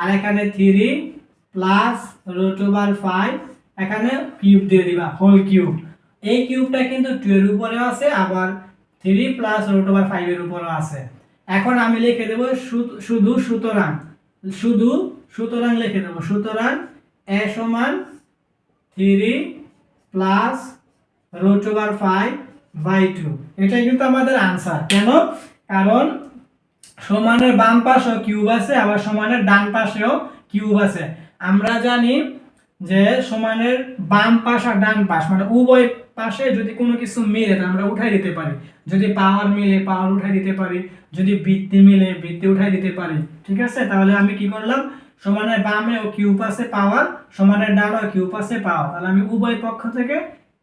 আর এখানে 3 প্লাস রুট ওভার 5, এখানে কিউব দিয়ে দিবা হোল কিউব। এই কিউবটা কিন্তু 2 এর উপরে আছে, আবার 3 প্লাস রুট ওভার 5 এর উপরে আছে। এখন আমি লিখে দেব শুধু সুতরাং, শুধু সুতরাং লিখে দেব, সুতরাং a সমান 3 প্লাস রুট ওভার 5/2, এটাই কিন্তু আমাদের आंसर। কেন? কারণ সমানের বাম পাশেও কিউব আছে, আবার সমানের ডান পাশেও কিউব আছে। আমরা জানি যে সমানের বাম পাশ আর ডান পাশ মানে উভয় পাশে যদি কোনো কিছু মিলে তা আমরা উঠাই দিতে পারি। যদি পাওয়ার মিলে পাওয়ার উঠাই দিতে পারি, যদি বৃত্তি মিলে বৃত্তি উঠাই দিতে পারি। ঠিক আছে, তাহলে আমি কি করলাম, সমানের বামে ও কিউব আছে পাওয়ার, সমানের ডানে ও কিউব আছে পাওয়ার, তাহলে আমি উভয় পক্ষ থেকে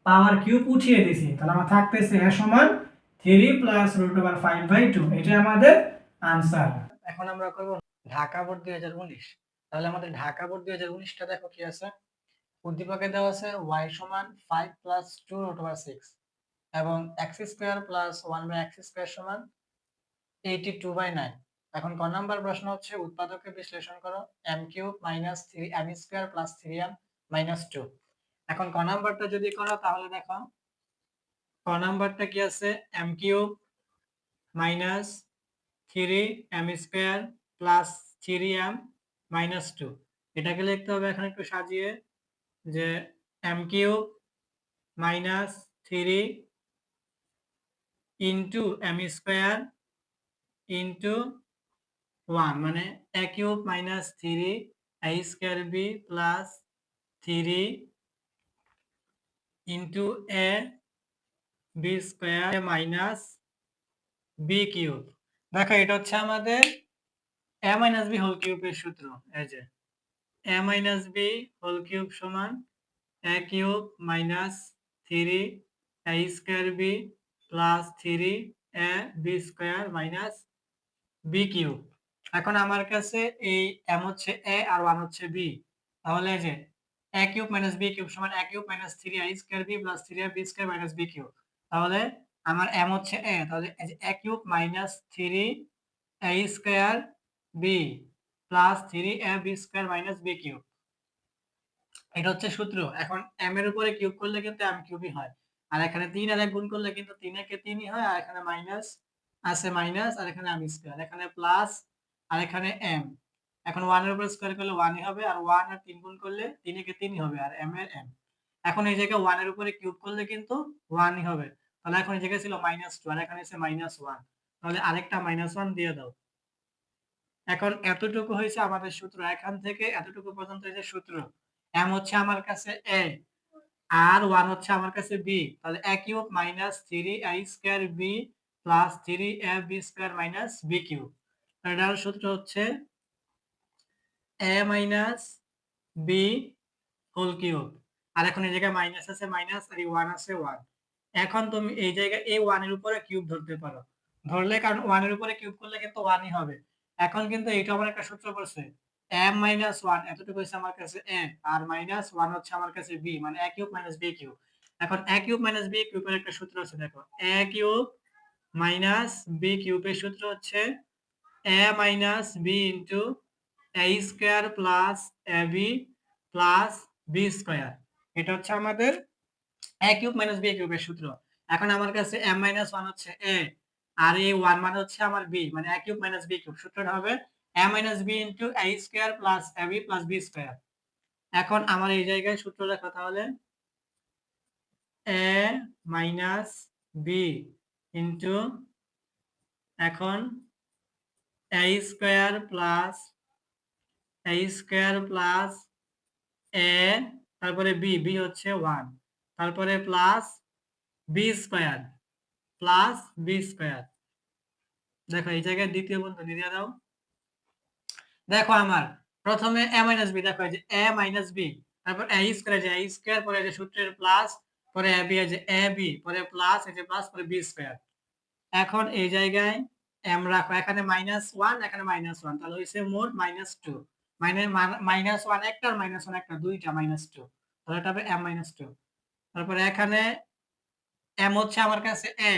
পাওয়ার কিউব উঠিয়ে দিছি। তাহলে আমার থাকতেছে a সমান 3 প্লাস √5/2। এটা আমাদের আনসার। এখন আমরা করব ঢাকা বোর্ড 2019। তাহলে আমাদের ঢাকা বোর্ড 2019টা দেখো কি আছে। উদ্দীপকে দেওয়া আছে y সমান 5 প্লাস 2√6 এবং x² প্লাস 1/x² সমান 82/9। এখন ক নাম্বার প্রশ্ন হচ্ছে উৎপাদকে বিশ্লেষণ করো m³ minus 3m² plus 3m minus 2। এখন ক নাম্বারটা যদি করো তাহলে দেখো ক নাম্বারটা কি আছে, m³ minus 3m² plus 3m minus 2। এটাকে লিখতে হবে এখন একটু সাজিয়ে যে m³ minus 3 into m² into 1 মানে a³ minus 3 a² b plus 3 into a² minus b³ দেখো এটা হচ্ছে আমাদের a মাইনাস b হোল কিউবের সূত্র। এই যে a minus b whole cube সমান a³ minus 3 a² b plus 3 ab² minus b³ এখন আমার কাছে এই m হচ্ছে a আর 1 হচ্ছে b, তাহলে এই যে a³ মাইনাস b³ সমান a³ minus 3a² b plus 3ab² minus b³। তাহলে আমার m হচ্ছে a, তাহলে এই যে a³ minus 3a² b plus 3ab² minus b³ এটা হচ্ছে সূত্র। এখন m এর উপরে কিউব করলে কিন্তু m³ হয়, আর এখানে 3 আর 1 গুণ করলে কিন্তু 3 একে 3ই হয়, আর এখানে মাইনাস আছে মাইনাস, আর এখানে m², এখানে প্লাস আর এখানে m। এখন 1 এর উপর স্কয়ার করলে 1 ই হবে, আর 1 আর 3 গুণ করলে 3 একে 3ই হবে, আর m এর m। এখন এই জায়গায় 1 এর উপরে কিউব করলে কিন্তু 1 ই হবে, তাহলে এখন এই জায়গায় ছিল -2 আর এখানে আছে -1, তাহলে আরেকটা -1 দিয়ে দাও। এখন এতটুকু হয়েছে আমাদের সূত্র, এখান থেকে এতটুকু পর্যন্ত এই যে সূত্র, m হচ্ছে আমার কাছে a আর 1 হচ্ছে আমার কাছে b, তাহলে a³ minus 3a² b plus 3ab² minus b³। এটার সূত্র হচ্ছে a minus b whole cube, আর এখন এই জায়গায় মাইনাস আছে মাইনাস আর এই 1 আছে 1। এখন তুমি এই জায়গায় এই 1 এর উপরে কিউব ধরতে পারো, ধরলে কারণ 1 এর উপরে কিউব করলে কিন্তু 1 ই হবে। এখন কিন্তু এইটা আমার একটা সূত্র পড়ছে m মাইনাস 1, এতটুকু হচ্ছে আমার কাছে a আর মাইনাস 1 হচ্ছে আমার কাছে b, মানে a³ মাইনাস b³। এখন a³ মাইনাস b³ এর একটা সূত্র আছে দেখো, a³ মাইনাস b³ এর সূত্র হচ্ছে a minus b into a² plus ab plus b²। এটা হচ্ছে আমাদের a³ মাইনাস b³ এর সূত্র। এখন আমার কাছে m মাইনাস 1 হচ্ছে a আর এই 1 মানে হচ্ছে আমার b, মানে a³ মাইনাস b³ সূত্রটা হবে a minus b into a² plus ab plus b²। এখন আমার এই জায়গায় সূত্র লেখা, তাহলে a মাইনাস b ইনটু এখন a² প্লাস a তারপরে b হচ্ছে 1, তারপরে প্লাস b²। দেখো এই জায়গায় দ্বিতীয় বন্ধনী দিয়ে দাও। দেখো আমার প্রথমে a মাইনাস b, দেখো এই যে a মাইনাস b, তারপর a² যে a² পরে যে সূত্রের প্লাস, পরে ab এই যে ab, পরে প্লাস এই যে প্লাস, পরে b²। এখন এই জায়গায় m রাখো, এখানে -1 এখানে -1, তাহলে হইছে মোট -2, মানে -1 একটা আর -1 একটা, দুইটা -2, তাহলে এটা হবে m-2। তারপরে এখানে m হচ্ছে আমার কাছে a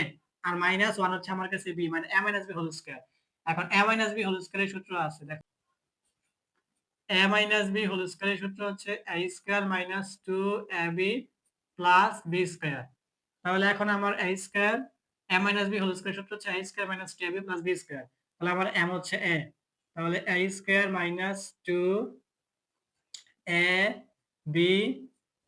আর -1 হচ্ছে আমার কাছে b, মানে a - b হোল স্কয়ার। এখন a - b হোল স্কয়ারের সূত্র আছে দেখো, a - b হোল স্কয়ারের সূত্র হচ্ছে a² - 2ab প্লাস b²। তাহলে এখন আমার a² a - b whole square সূত্র হচ্ছে a² - 2ab প্লাস b²। তাহলে আমার m হচ্ছে a, তাহলে a² - 2ab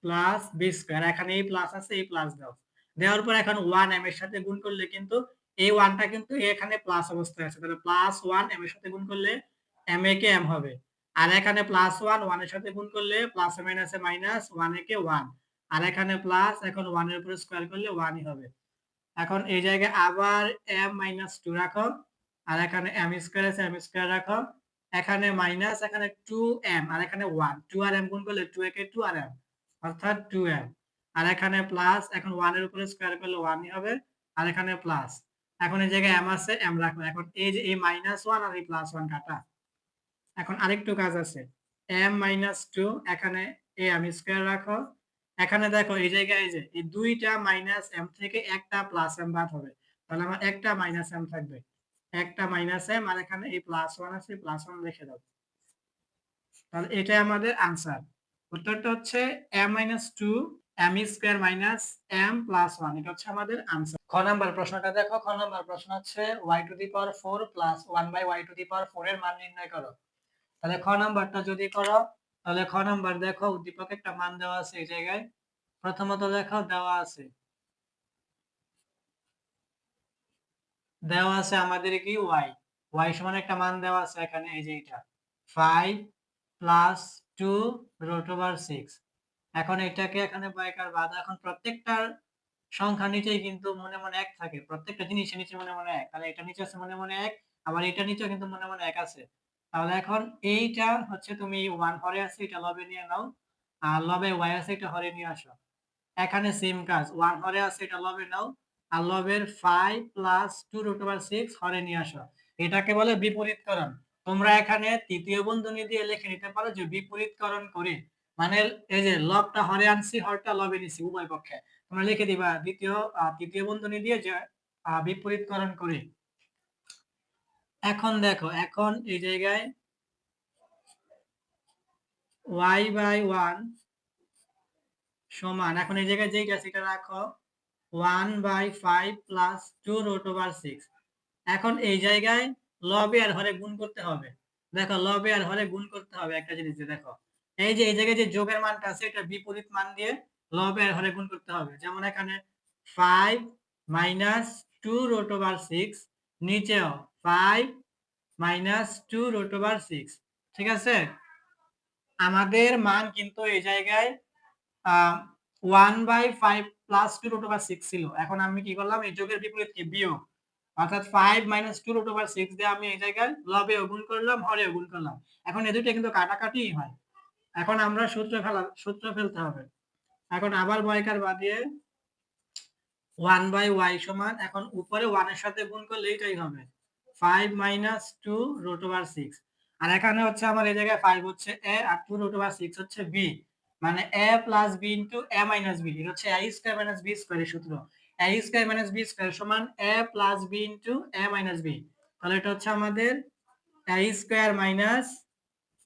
প্লাস b²। এখানে এই প্লাস আছে, এই প্লাস দাও, দেওয়ার পর এখন 1 m এর সাথে গুণ করলে কিন্তু এই 1 টা কিন্তু এখানে প্লাস অবস্থায় আছে, তাহলে +1 m এর সাথে গুণ করলে m এ কে m হবে, আর এখানে প্লাস ওয়ান, ওয়ানের সাথে গুণ করলে প্লাসে মাইনাসে মাইনাস, ওয়ান একে ওয়ান, আর এখানে প্লাস, এখন ওয়ানের উপরে স্কোয়ার করলে ওয়ানই হবে। এখন এই জায়গায় আবার m মাইনাস টু রাখো, আর এখানে m স্কোয়ার আছে, m স্কোয়ার রাখো, এখানে মাইনাস, এখানে 2m, আর এখানে 1, 2 আর m গুণ করলে 2 একে 2 আর m, অর্থাৎ 2m, আর এখানে প্লাস, এখন 1 এর উপরে স্কোয়ার করলে 1ই হবে, আর এখানে প্লাস, এখন এই জায়গায় m আছে, m রাখো, এখন এই যে এই মাইনাস 1 আর এই প্লাস 1 কাটা। এখন আরেকটু কাজ আছে, m মাইনাস 2, এখানে m স্কোয়ার রাখো, এখানে দেখো এই জায়গায় এই যে এই দুইটা মাইনাস m থেকে একটা প্লাস m বাদ হবে, তাহলে আমার একটা মাইনাস m থাকবে, একটা মাইনাস m, আর এখানে এই প্লাস 1 আছে, প্লাস 1 রেখে দাও। তাহলে এটাই আমাদের আনসার। উত্তরটা হচ্ছে m minus 2 m square minus m plus 1, এটা হচ্ছে আমাদের আনসার। খ নাম্বার প্রশ্নটা দেখো, খ নাম্বার প্রশ্ন হচ্ছে y to the power 4 plus 1 by y to the power 4 এর মান নির্ণয় করো। তাহলে খ নাম্বারটা যদি করো, তাহলে খ নাম্বার দেখো উদ্দীপকে একটা মান দেওয়া আছে এই জায়গায়। প্রথমত দেখো দেওয়া আছে আমাদের কি y সমান একটা মান দেওয়া আছে এখানে, এই যে এটা 5 প্লাস 2 রুট ওভার 6। এখন এটাকে এখানে বর্গাকার বাদ, এখন প্রত্যেকটার সংখ্যা নিচেই কিন্তু মনে মনে এক থাকে, প্রত্যেকটা জিনিসের নিচে মনে মনে এক, তাহলে এটা নিচে আছে মনে মনে এক, আবার এটা নিচেও কিন্তু মনে মনে এক আছে। তাহলে এখন এইটা হচ্ছে তুমি 1 হরে আছে, এটা লবে নিয়ে নাও, আর লবে y আছে, এটা হরে নিয়ে আসো। এখানে সেম কাজ, 1 হরে আছে, এটা লবে নাও, আর লবের 5 প্লাস 2 রুট ওভার 6 হরে নিয়ে আসো। এটাকে বলে বিপরীতকরণ। তোমরা এখানে তৃতীয় বন্ধনী দিয়ে লিখে নিতে পারো যে বিপরীতকরণ করে, মানে এই যে লবটা হরে আনছি, হরটা লবে নিছি, উভয় পক্ষে তোমরা লিখে দিবা তৃতীয় বন্ধনী দিয়ে যে বিপরীতকরণ করে। এখন দেখো, এখন এই জায়গায় y বাই 1 সমান, এখন এই জায়গায় যেটা সেটা রাখো 1 বাই 5 প্লাস 2 রুট ওভার 6। এখন এই জায়গায় লবে আর হরে গুণ করতে হবে। দেখো লবে আর হরে গুণ করতে হবে একটা জিনিস, দেখো এই যে এই জায়গায় যে যোগের মানটা আছে, এটা বিপরীত মান দিয়ে লবে আর হরে গুণ করতে হবে। যেমন এখানে 5 মাইনাস 2 রুট ওভার 6, নিচেও 5 মাইনাস 2 রুট ওভার 6। ঠিক আছে, আমাদের মান কিন্তু এই জায়গায় 1/5 প্লাস 2 রুট ওভার 6 ছিল। এখন আমি কি করলাম, এই যোগের বিপরীত কি বিয়োগ, অর্থাৎ 5 মাইনাস 2 রুট ওভার 6 দিয়ে আমি এই জায়গায় লবে গুণ করলাম, হরে গুণ করলাম। এখন এই দুটো কিন্তু কাটাকাটিই হয়। এখন আমরা সূত্র ফেলতে হবে। এখন আবার বর্গাকার বাদিয়ে 1 বাই y সমান, এখন উপরে 1 এর সাথে গুণ করলে এটাই হবে 5 মাইনাস 2 রুট ওভার 6, আর এখানে হচ্ছে আমার এই জায়গায় 5 হচ্ছে a আর 2 রুট ওভার 6 হচ্ছে b, মানে a plus b into a minus b, এটা হচ্ছে a স্কয়ার মাইনাস b স্কয়ারের সূত্র। a square minus b square সমান a plus b into a minus b, তাহলে এটা হচ্ছে আমাদের a স্কয়ার মাইনাস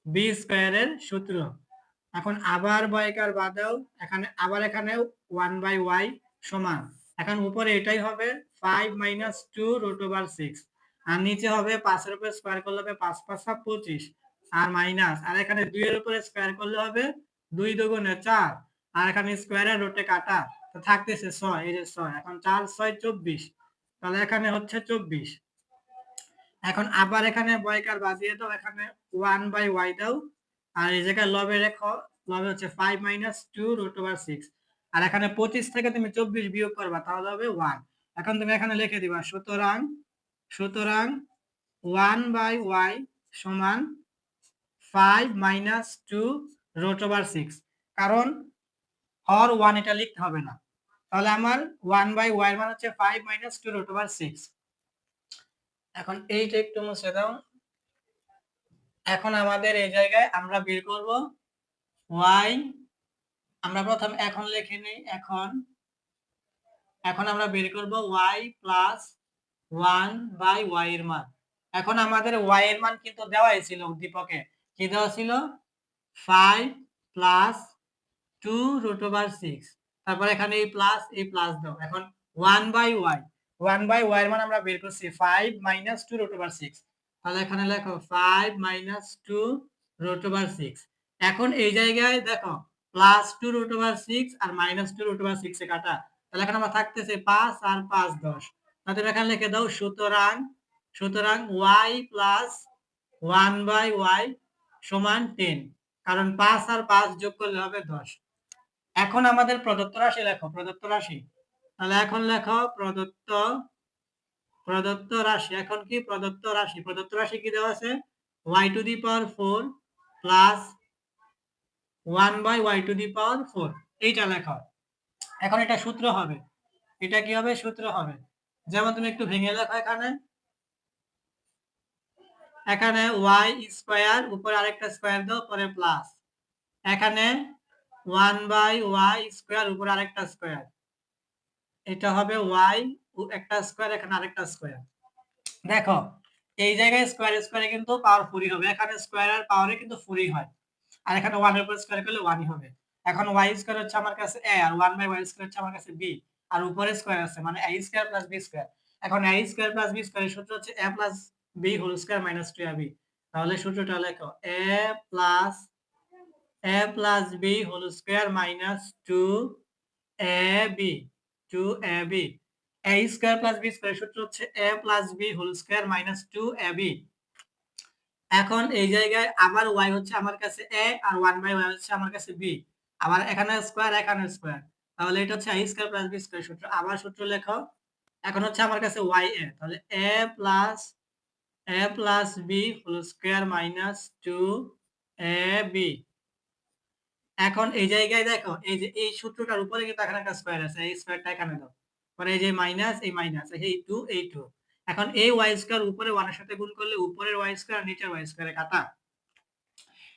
b স্কয়ারের সূত্র। এখন আবার বর্গাকার বাদ দাও, এখানে 1 বাই y সমান, এখন উপরে এটাই হবে 5 মাইনাস 2 রুট ওভার 6, আর নিচে হবে 5 এর উপরে স্কয়ার করলে হবে 5 5 25, আর মাইনাস, আর এখানে 2 এর উপরে স্কয়ার করলে হবে 2 দুগুণে 4, আর এখানে স্কয়ারের রুটে কাটা, তো থাকতেছে 6, এই যে 6, এখন 4 6 24, তাহলে এখানে হচ্ছে 24। এখন আবার এখানে বর্গাকার বাদিয়ে দাও, এখানে 1 বাই y দাও, আর এই জায়গায় লবে রেখো, লবে হচ্ছে 5 মাইনাস 2 রুট ওভার 6, আর এখানে 25 থেকে তুমি 24 বিয়োগ করবা, তাহলে হবে 1। এখন তুমি এখানে লিখে দিবা, সুতরাং 1 বাই y সমান 5 মাইনাস 2 রুট ওভার 6, কারণ হর 1 এটা লিখতে হবে না, তাহলে আমার 1 বাই y এর মান হচ্ছে 5 মাইনাস 2 রুট ওভার 6। এখন এইটা একটু মুছে দাও। এখন আমাদের এই জায়গায় আমরা বের করব y, আমরা প্রথম এখন লিখে নেই, এখন আমরা বের করব y প্লাস 1 বাই y এর মান। এখন আমাদের y এর মান কিন্তু দেওয়াই ছিল উদ্দীপকে, কি দেওয়া ছিল 5 প্লাস 2 রুট ওভার 6, তারপর এখানে এই প্লাস দাও। এখন 1 বাই y এর মান আমরা বের করছি 5 মাইনাস 2 রুট ওভার 6, তাহলে এখানে লেখো 5 মাইনাস 2 রুট ওভার 6। এখন এই জায়গায় দেখো প্লাস 2 রুট ওভার 6 আর মাইনাস 2 রুট ওভার 6 এ কাটা, তাহলে এখন আমার থাকতেছে 5 আর 5 10, তাহলে এখানে লিখে দাও সুতরাং y প্লাস 1 বাই y সমান 10, কারণ 5 আর 5 যোগ করলে হবে 10। এখন আমাদের প্রদত্ত রাশি লেখো, প্রদত্ত রাশি। তাহলে এখন লেখো প্রদত্ত রাশি। এখন কি প্রদত্ত রাশি? প্রদত্ত রাশি কি দেওয়া আছে? y to the power 4 plus 1/y to the power 4, এইটা লেখো। এখন এটা সূত্র হবে, এটা কি হবে? সূত্র হবে। যেমন তুমি একটু ভেঙে লেখো, এখানে y স্কয়ার, উপরে আরেকটা স্কয়ার দাও, পরে প্লাস, এখানে 1/y স্কয়ার, উপরে আরেকটা স্কয়ার, এটা হবে y একটা স্কয়ার, এখানে আরেকটা স্কয়ার। দেখো এই জায়গায় স্কয়ার স্কয়ারে কিন্তু পাওয়ার 4 হবে, এখানে স্কয়ার আর পাওয়ারে কিন্তু 4 হয়, আর এখানে 1 এর উপর স্কয়ার করলে 1 হবে। এখন y স্কয়ার হচ্ছে আমার কাছে a, আর 1/y স্কয়ার হচ্ছে আমার কাছে b, আর উপরে স্কয়ার আছে মানে a square plus b square. এখন a স্কয়ার প্লাস b স্কয়ারের সূত্র হচ্ছে a plus b whole square minus 2ab। তাহলে সূত্রটা লেখো, a plus b whole square minus 2ab, 2ab। a square plus b square সূত্র হচ্ছে a plus b whole square minus 2ab। এখন এই জায়গায় আবার y হচ্ছে আমার কাছে a, আর 1/y হচ্ছে আমার কাছে b, আবার এখানে স্কয়ার, এখানে স্কয়ার, তাহলে এটা হচ্ছে a square plus b square সূত্র। আবার সূত্র লেখো, এখন হচ্ছে আমার কাছে y a, তাহলে a plus b whole square minus 2ab। এখন এই জায়গায় দেখো, এই যে এই সূত্রটার উপরে কিন্তু এখানে একটা স্কয়ার আছে, এই স্কয়ারটা এখানে দাও, পরে এই যে মাইনাস, এই মাইনাস, এই 2, এই 2। এখন এই y স্কয়ার উপরে 1 এর সাথে গুণ করলে উপরের y স্কয়ার আর নিচের y স্কয়ারে কাটা।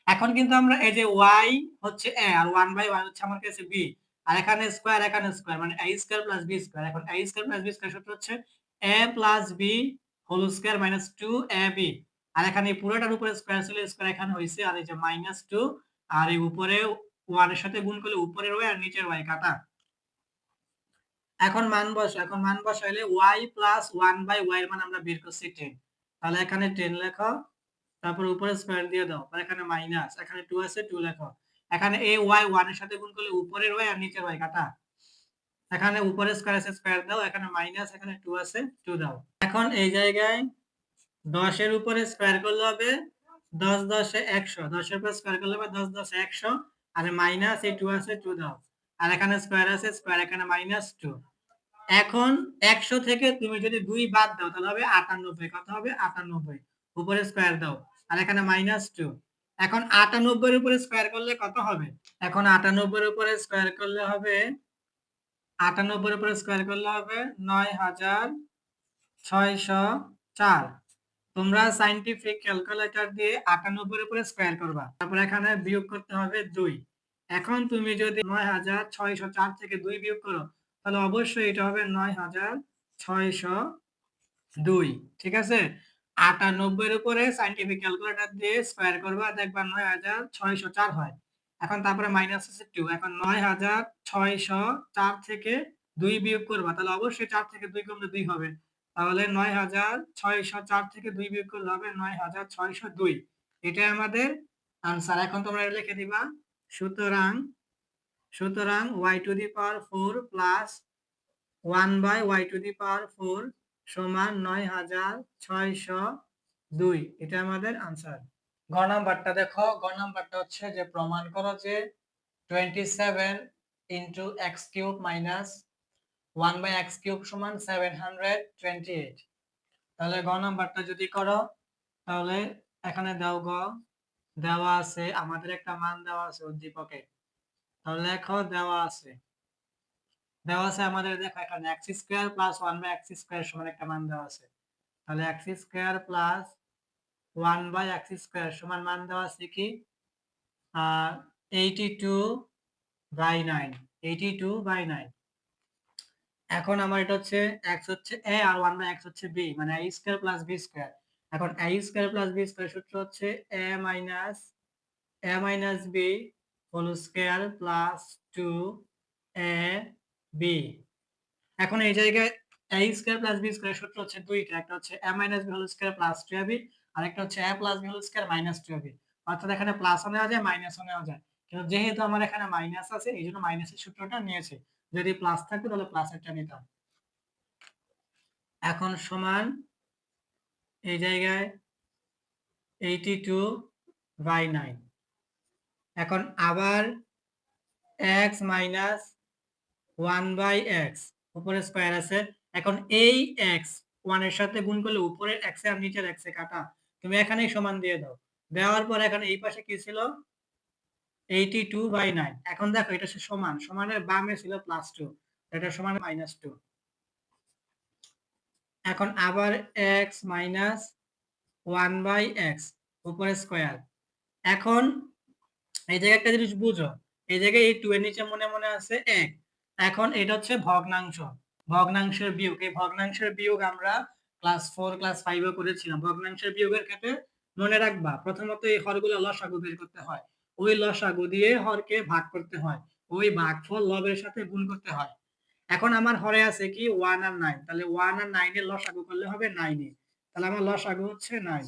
এখন কিন্তু আমরা এই যে y হচ্ছে a, আর 1/y হচ্ছে আমার কাছে b, আর এখানে স্কয়ার, এখানে স্কয়ার, মানে a square plus b square. এখন a square plus b square সূত্র হচ্ছে a plus b whole square minus 2ab, আর এখানে পুরোটার উপরে স্কয়ার ছিল, স্কয়ার এখানে হইছে, আর এই যে মাইনাস 2, আর এই উপরে 1 এর সাথে গুণ করলে উপরের y আর নিচের y কাটা। এখন মান বসাও, এখন মান বসাইলে y প্লাস 1/y এর মান আমরা বের করছি 10, তাহলে এখানে 10 লেখো, তারপর উপরে স্কয়ার দিয়ে দাও, আর এখানে মাইনাস, এখানে 2 আছে, 2 লেখো। এখানে এই y 1 এর সাথে গুণ করলে উপরের y আর নিচের y কাটা, এখানে উপরে স্কয়ার আছে, স্কয়ার দাও, এখানে মাইনাস, এখানে 2 আছে, 2 দাও। এখন এই জায়গায় 10 এর উপরে স্কয়ার করলে হবে 10 10 এ 100, 10 এর উপরে স্কয়ার করলে হবে 10 10 এ 100, আর মাইনাস এই 2 আছে, 2 দাও, আর এখানে স্কয়ার আছে, স্কয়ার, এখানে মাইনাস 2। এখন 100 থেকে তুমি যদি 2 বাদ দাও তাহলে হবে 98, কত হবে? 98, উপরে স্কয়ার দাও, আর এখানে মাইনাস 2। এখন 98 এর উপরে স্কয়ার করলে কত হবে? এখন 98 এর উপরে স্কয়ার করলে হবে 98 এর উপরে স্কয়ার করলে হবে 9604। তোমরা সায়েন্টিফিক ক্যালকুলেটর দিয়ে 98 এর উপরে স্কয়ার করবা, তারপর এখানে বিয়োগ করতে হবে 2। এখন তুমি যদি 9604 থেকে 2 বিয়োগ করো তাহলে অবশ্যই এটা হবে 9602, ঠিক আছে? 98 এর উপরে সায়েন্টিফিক ক্যালকুলেটর দিয়ে স্কয়ার করবা, দেখবা 9604 হয়। এখন তারপরে মাইনাস আছে 2, এখন 9604 থেকে 2 বিয়োগ করবা, তাহলে অবশ্যই 4 থেকে 2 কমলে 2 হবে, তাহলে 9604 থেকে 2 বিয়োগ করলে হবে 9602, এটাই আমাদের আনসার। এখন তোমরা লিখে দিবা, সুতরাং y to the power 4 plus 1/y to the power 4 সমান 9602, এটা আমাদের আনসার। গ নাম্বারটা দেখো, গ নাম্বারটা হচ্ছে যে প্রমাণ করো যে 27 into x cube minus 1/x cube সমান 728। তাহলে গ নাম্বারটা যদি করো তাহলে এখানে দাও, গ দেওয়া আছে, আমাদের একটা মান দেওয়া আছে উদ্দীপকে, তাহলে লেখো দেওয়া আছে আমাদের, দেখো এখানে x square plus 1/x square সমান একটা মান দেওয়া আছে, তাহলে x square plus 1/x square সমান মান দেওয়া আছে কি 82/9, 82/9। এখন আমার এটা হচ্ছে x হচ্ছে a, আর 1/x হচ্ছে b, মানে a square plus b square. এখন a square plus b square সূত্র হচ্ছে a minus b whole square plus 2ab। এখন এই জায়গায় a square plus b square সূত্র হচ্ছে দুইটা, একটা হচ্ছে a minus b whole square plus 2ab, আর একটা হচ্ছে a plus b whole square minus 2ab। অর্থাৎ এখানে প্লাসও নেওয়া যায়, মাইনাসও নেওয়া যায়, কিন্তু যেহেতু আমার এখানে মাইনাস আছে এই জন্য মাইনাসের সূত্রটা নিয়েছে, যদি প্লাস থাকতো তাহলে প্লাসেরটা নিতাম। এখন সমান এই জায়গায় 82 বাই 9। এখন আবার x মাইনাস 1 বাই x উপরে স্কয়ার আছে। এখন এই x 1 এর সাথে গুণ করলে উপরের x আর নিচের x এ কাটা, তুমি এখানেই সমান দিয়ে দাও। দেওয়ার পর এখন এই পাশে কি ছিল 82/9। এখন দেখো এটা সমান, সমানের বামে ছিল +2, এটা সমান -2। এখন আবার x মাইনাস 1 বাই x উপরে স্কয়ার। এখন এই জায়গায় একটা জিনিস বুঝো, এই জায়গায় এই 2 এর নিচে মনে মনে আছে 1। এখন এটা হচ্ছে ভগ্নাংশ, ভগ্নাংশের বিয়োগ। এই ভগ্নাংশের বিয়োগ আমরা ক্লাস 4 ক্লাস 5 এ করেছিলাম। ভগ্নাংশের বিয়োগের ক্ষেত্রে মনে রাখবা প্রথমত এই হরগুলো লসাগু বের করতে হয়, ওই লসাগু দিয়ে হরকে ভাগ করতে হয়, ওই ভাগফল লবের সাথে গুণ করতে হয়। এখন আমার হরে আছে কি 1 আর 9, তাহলে 1 আর 9 এর লসাগু করলে হবে 9 এ, তাহলে আমার লসাগু হচ্ছে 9,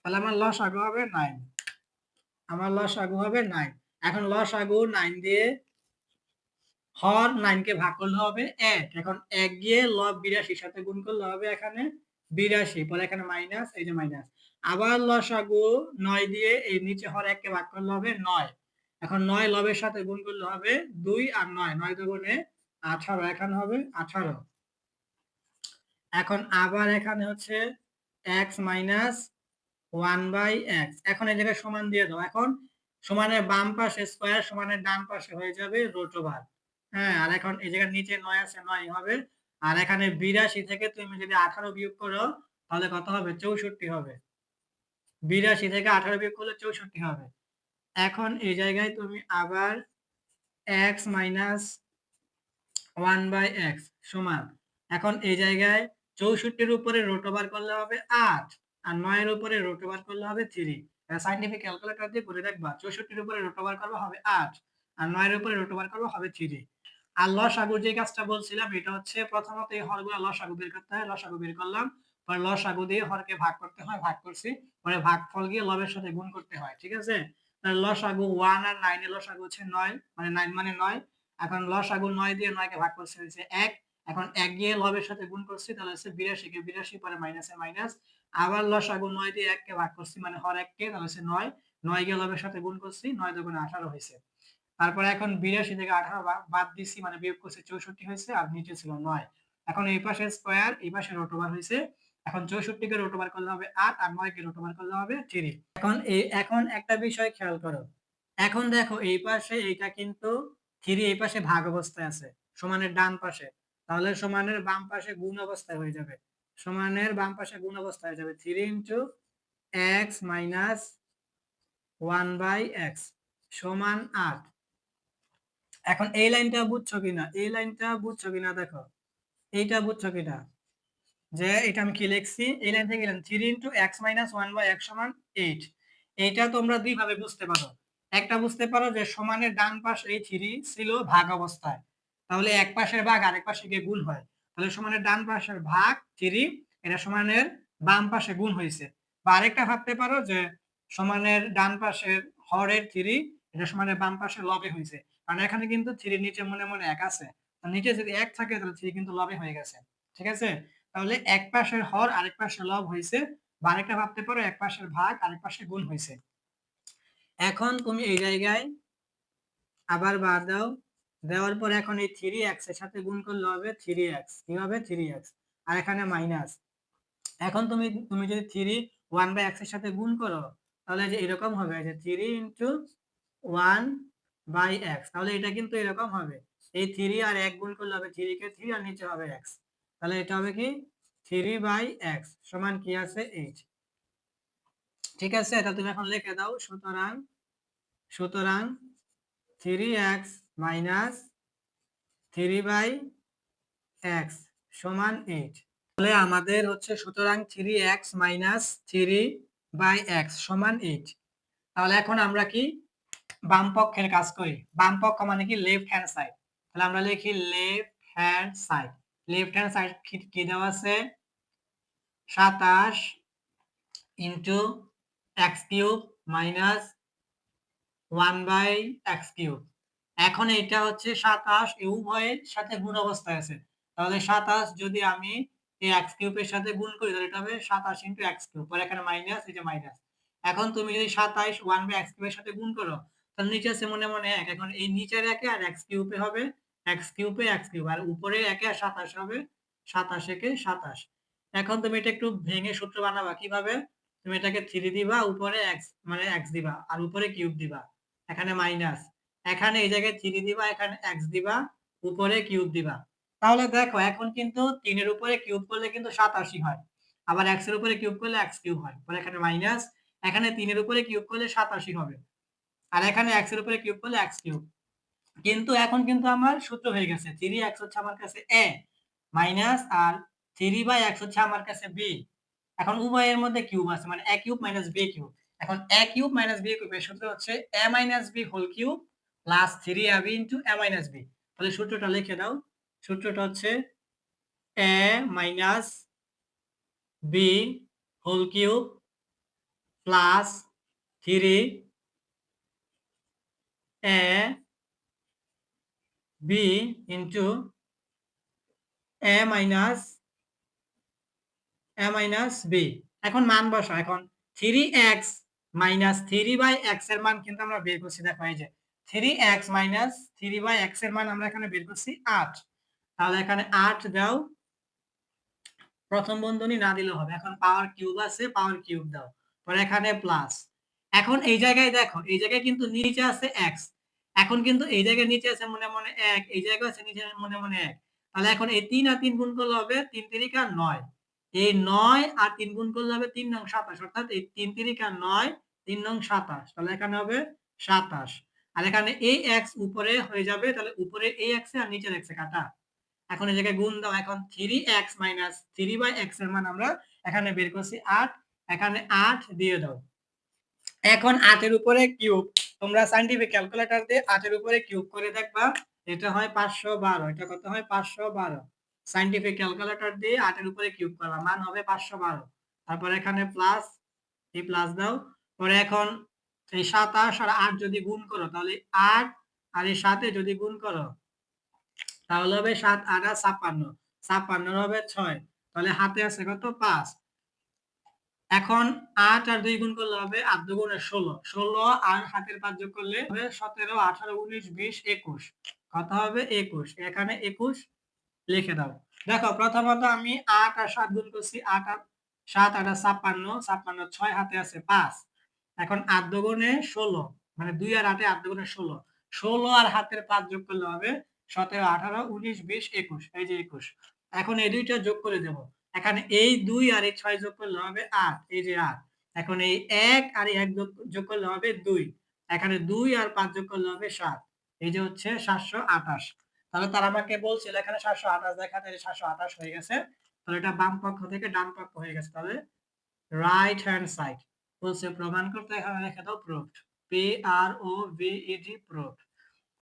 তাহলে আমার লসাগু হবে 9, আমার লসাগু হবে 9। এখন লসাগু 9 দিয়ে হর 9 কে ভাগ করলে হবে 1। এখন 1 গিয়ে লব 82 সাথে গুণ করলে হবে এখানে 82, পরে এখানে মাইনাস, এই যে মাইনাস। আবার লসাগু 9 দিয়ে এই নিচে হর 1 কে ভাগ করলে হবে 9। এখন 9 লবের সাথে গুণ করলে হবে 2 আর 9, 9 দুগুণে 18, এখানে হবে 18। এখন আবার এখানে হচ্ছে x মাইনাস 1 বাই x। এখন এই জায়গায় সমান দিয়ে দাও। এখন সমানের বাম পাশে স্কয়ার, সমানের ডান পাশে হয়ে যাবে রুট ওভার। হ্যাঁ, আর এখন এই জায়গায় নিচে 9 আছে, 9 হবে। আর এখানে 82 থেকে তুমি যদি 18 বিয়োগ করো তাহলে কত হবে? 64 হবে। 82 থেকে 18 বিয়োগ করলে 64 হবে। এখন এই জায়গায় তুমি আবার x মাইনাস 1 বাই x সমান, এখন এই জায়গায় 64 এর উপরে রুট ওভার করলে হবে 8, আর 9 এর উপরে রুট ওভার করলে হবে 3। এটা সায়েন্টিফিক ক্যালকুলেটর দিয়ে করে দেখবা। 64 এর উপরে রুট ওভার করলে হবে 8, আর 9 এর উপরে রুট ওভার করলে হবে 3। আর লসাগুর যে কাজটা বলছিলাম এটা হচ্ছে প্রথমত এই হরগুলো লসাগু বের করতে হয়, লসাগু বের করলাম, পরে লসাগু দিয়ে হরকে ভাগ করতে হয়, ভাগ করছি, পরে ভাগফল গিয়ে লবের সাথে গুণ করতে হয়, ঠিক আছে? তাহলে লসাগু 1 আর 9 এর লসাগু হচ্ছে 9, মানে 9 মানে 9। এখন লসাগু 9 দিয়ে 9 কে ভাগ করছি হচ্ছে 1। এখন 1 গিয়ে লবের সাথে গুণ করছি, তাহলে হচ্ছে 82 কে 82, পরে মাইনাসে মাইনাস। আবার লসাগু 9 দিয়ে 1 কে ভাগ করছি, মানে হর 1 কে, তাহলে হচ্ছে 9, 9 গিয়ে লবের সাথে গুণ করছি, 9 দুগুণে 18 হইছে। তারপরে এখন 82 থেকে 18 বাদ দিছি, মানে বিয়োগ করছি, 64 হয়েছে, আর নিচে ছিল 9। এখন এই পাশে স্কয়ার, এই পাশে রুট ওভার হয়েছে। এখন 64 কে রুট ওভার করলে হবে 8, আর 9 কে রুট ওভার করলে হবে 3। এখন একটা বিষয় খেয়াল করো। এখন দেখো এই পাশে এইটা কিন্তু 3 এই পাশে ভাগ অবস্থায় আছে, সমানের ডান পাশে। তাহলে সমানের বাম পাশে গুণ অবস্থায় হয়ে যাবে, সমানের বাম পাশে গুণ অবস্থায় হয়ে যাবে 3 into x minus 1 by x সমান 8। এখন এই লাইনটা বুঝছো কিনা, এই লাইনটা বুঝছো কিনা দেখো, এইটা বুঝছো কিনা যে এটা আমি কি লিখছি, এই লাইন থেকে গেলাম 3 into x minus 1 by x সমান 8। এইটা তোমরা দুই ভাবে বুঝতে পারো। একটা বুঝতে পারো যে সমানের ডান পাশে এই 3 ছিল ভাগ অবস্থায়, তাহলে এক পাশের ভাগ আরেক পাশে গিয়ে গুণ হয়, তাহলে সমানের ডান পাশের ভাগ 3, এটা সমানের বাম পাশে গুণ হয়েছে। বা আরেকটা ভাবতে পারো যে সমানের ডান পাশের হরের 3, এটা সমানের বাম পাশে লবে হয়েছে, কারণ এখানে কিন্তু 3 নিচে মনে মনে 1 আছে, নিচে যদি 1 থাকে তাহলে 3 কিন্তু লবে হয়ে গেছে, ঠিক আছে? তাহলে এক পাশের হর আরেক পাশে লব হয়েছে, বা আরেকটা ভাবতে পারো এক পাশের ভাগ আরেক পাশে গুণ হয়েছে। এখন তুমি এই জায়গায় আবার বার দাও, দেওয়ার পর এখন এই 3x এর সাথে গুণ করলে হবে 3x, কি হবে 3x, আর এখানে মাইনাস। এখন তুমি যদি 3 1 বাই x এর সাথে গুণ করো তাহলে যে এরকম হবে যে 3 ইনটু 1 বাই x, তাহলে এটা কিন্তু এরকম হবে, এই 3 আর 1 গুণ করলে হবে 3 কে 3, আর নিচে হবে x, তাহলে এটা হবে কি 3 বাই x সমান কি আছে 8। ঠিক আছে, এটা তুমি এখন লিখে দাও। সুতরাং সুতরাং 3x মাইনাস 3 বাই x সমান 8। তাহলে আমাদের হচ্ছে সুতরাং 3x মাইনাস 3 বাই x সমান 8। তাহলে এখন আমরা কি বাম পক্ষের কাজ করি, বাম পক্ষ মানে কি লেফট হ্যান্ড সাইড, তাহলে আমরা লিখি left hand side. Left hand side কি দেওয়া আছে 27 into x cube minus 1 by x cube. এখন এটা হচ্ছে 27 এই উভয়ের সাথে গুণ অবস্থায় আছে, তাহলে 27 যদি আমি এই x কিউবের সাথে গুণ করি তাহলে এটা হবে 27 ইনটু x কিউব, পরে এখানে মাইনাস, এই যে মাইনাস। এখন তুমি যদি 27 1/x কিউবের সাথে গুণ করো তাহলে নিচে আছে মনে মনে 1, এখন এই নিচের একে আর x কিউবে হবে x কিউবে x কিউব, আর উপরে একে আর 27 হবে 27 একে 27। এখন তুমি এটা একটু ভেঙে সূত্র বানাবা কিভাবে, তুমি এটাকে 3 দিবা, উপরে x মানে x দিবা আর উপরে কিউব দিবা, এখানে মাইনাস, এখানে এই জায়গায় 3 দিবা, এখানে x দিবা, উপরে কিউব দিবা। তাহলে দেখো এখন কিন্তু 3 এর উপরে কিউব করলে কিন্তু 87 হয়, আবার x এর উপরে কিউব করলে x কিউব হয়, পরে এখানে মাইনাস, এখানে 3 এর উপরে কিউব করলে 87 হবে, আর এখানে x এর উপরে কিউব করলে x কিউব। কিন্তু এখন কিন্তু আমার সূত্র হয়ে গেছে 3x হচ্ছে আমার কাছে a মাইনাস আর 3/x হচ্ছে আমার কাছে b। এখন উভয়ের মধ্যে কিউব আছে মানে a cube minus b cube. এখন a কিউব মাইনাস b কিউবের সূত্র হচ্ছে a minus b whole cube plus 3ab into a minus b। তাহলে সূত্রটা লিখে দাও, সূত্রটা হচ্ছে a minus b whole cube plus 3a b into a minus b। এখন মান বসাও, এখন 3x মাইনাস 3/x এর মান কিন্তু আমরা বের করছি, দেখো এই যে 3x মাইনাস 3/x এর মান আমরা এখানে বের করছি 8, তাহলে এখানে 8 দাও, প্রথম বন্ধনী না দিলেও হবে, এখন পাওয়ার কিউব আছে পাওয়ার কিউব দাও, পরে এখানে প্লাস। এখন এই জায়গায় দেখো এই জায়গায় কিন্তু নিচে আছে x, এখন কিন্তু এই জায়গায় নিচে আছে মনে মনে 1, এই জায়গায় আছে নিচে মনে মনে 1, তাহলে এখন এই 3 আর 3 গুণ করলে হবে 3 3 9, এই 9 আর 3 গুণ করলে হবে 3 নং 27, অর্থাৎ এই 3 3 9 3 নং 27, তাহলে এখানে হবে 27, আর এখানে এই x উপরে হয়ে যাবে, তাহলে উপরে এই x আর নিচের x এ কাটা, এখন এই জায়গায় গুণ দাও, এখন 3x মাইনাস 3/x এর মান আমরা এখানে বের করছি 8, এখানে 8 দিয়ে দাও। এখন 8 এর উপরে কিউব, তোমরা সায়েন্টিফিক ক্যালকুলেটর দিয়ে 8 এর উপরে কিউব করে দেখবা, এটা হয় 512, এটা কত হয় 512, সায়েন্টিফিক ক্যালকুলেটর দিয়ে 8 এর উপরে কিউব করবা, মান হবে 512, তারপর এখানে প্লাস, এই প্লাস দাও, পরে এখন এই 27 আর 8 যদি গুণ করো তাহলে 8 আর এই 7 এ যদি গুণ করো তাহলে হবে 7 8 56, 56 হবে 6, তাহলে হাতে আছে কত 5। এখন 8 আর 2 গুণ করলে হবে 8 2 গুণে 16, 16 আর হাতের 5 যোগ করলে হবে 17 18 19 20 21, কত হবে 21, এখানে 21 লিখে দাও। দেখো প্রথমত আমি 8 আর 7 গুণ করছি, 8 আর 7 8 আর 56, 56 6 হাতে আছে 5, এখন 8 2 গুণে 16 মানে 2 আর 8 এ 8 2 গুণে 16, 16 আর হাতের 5 যোগ করলে হবে 17 18 19 20 21, এই যে 21, এখন এই দুইটা যোগ করে দেব, এখানে এই 2 আর এই 6 যোগ করলে হবে 8, এই যে 8, এখন এই 1 আর এই 1 যোগ করলে হবে 2, এখানে 2 আর 5 যোগ করলে হবে 7, এই যে হচ্ছে 728। তাহলে তারা আমাকে বলছিল এখানে 728 দেখাতে, 728 হয়ে গেছে, তাহলে এটা বাম পক্ষ থেকে ডান পক্ষ হয়ে গেছে, তাহলে রাইট হ্যান্ড সাইড বলছে প্রমাণ করতে, এখানে লিখে দাও প্রুফড, PROVED প্রুফড।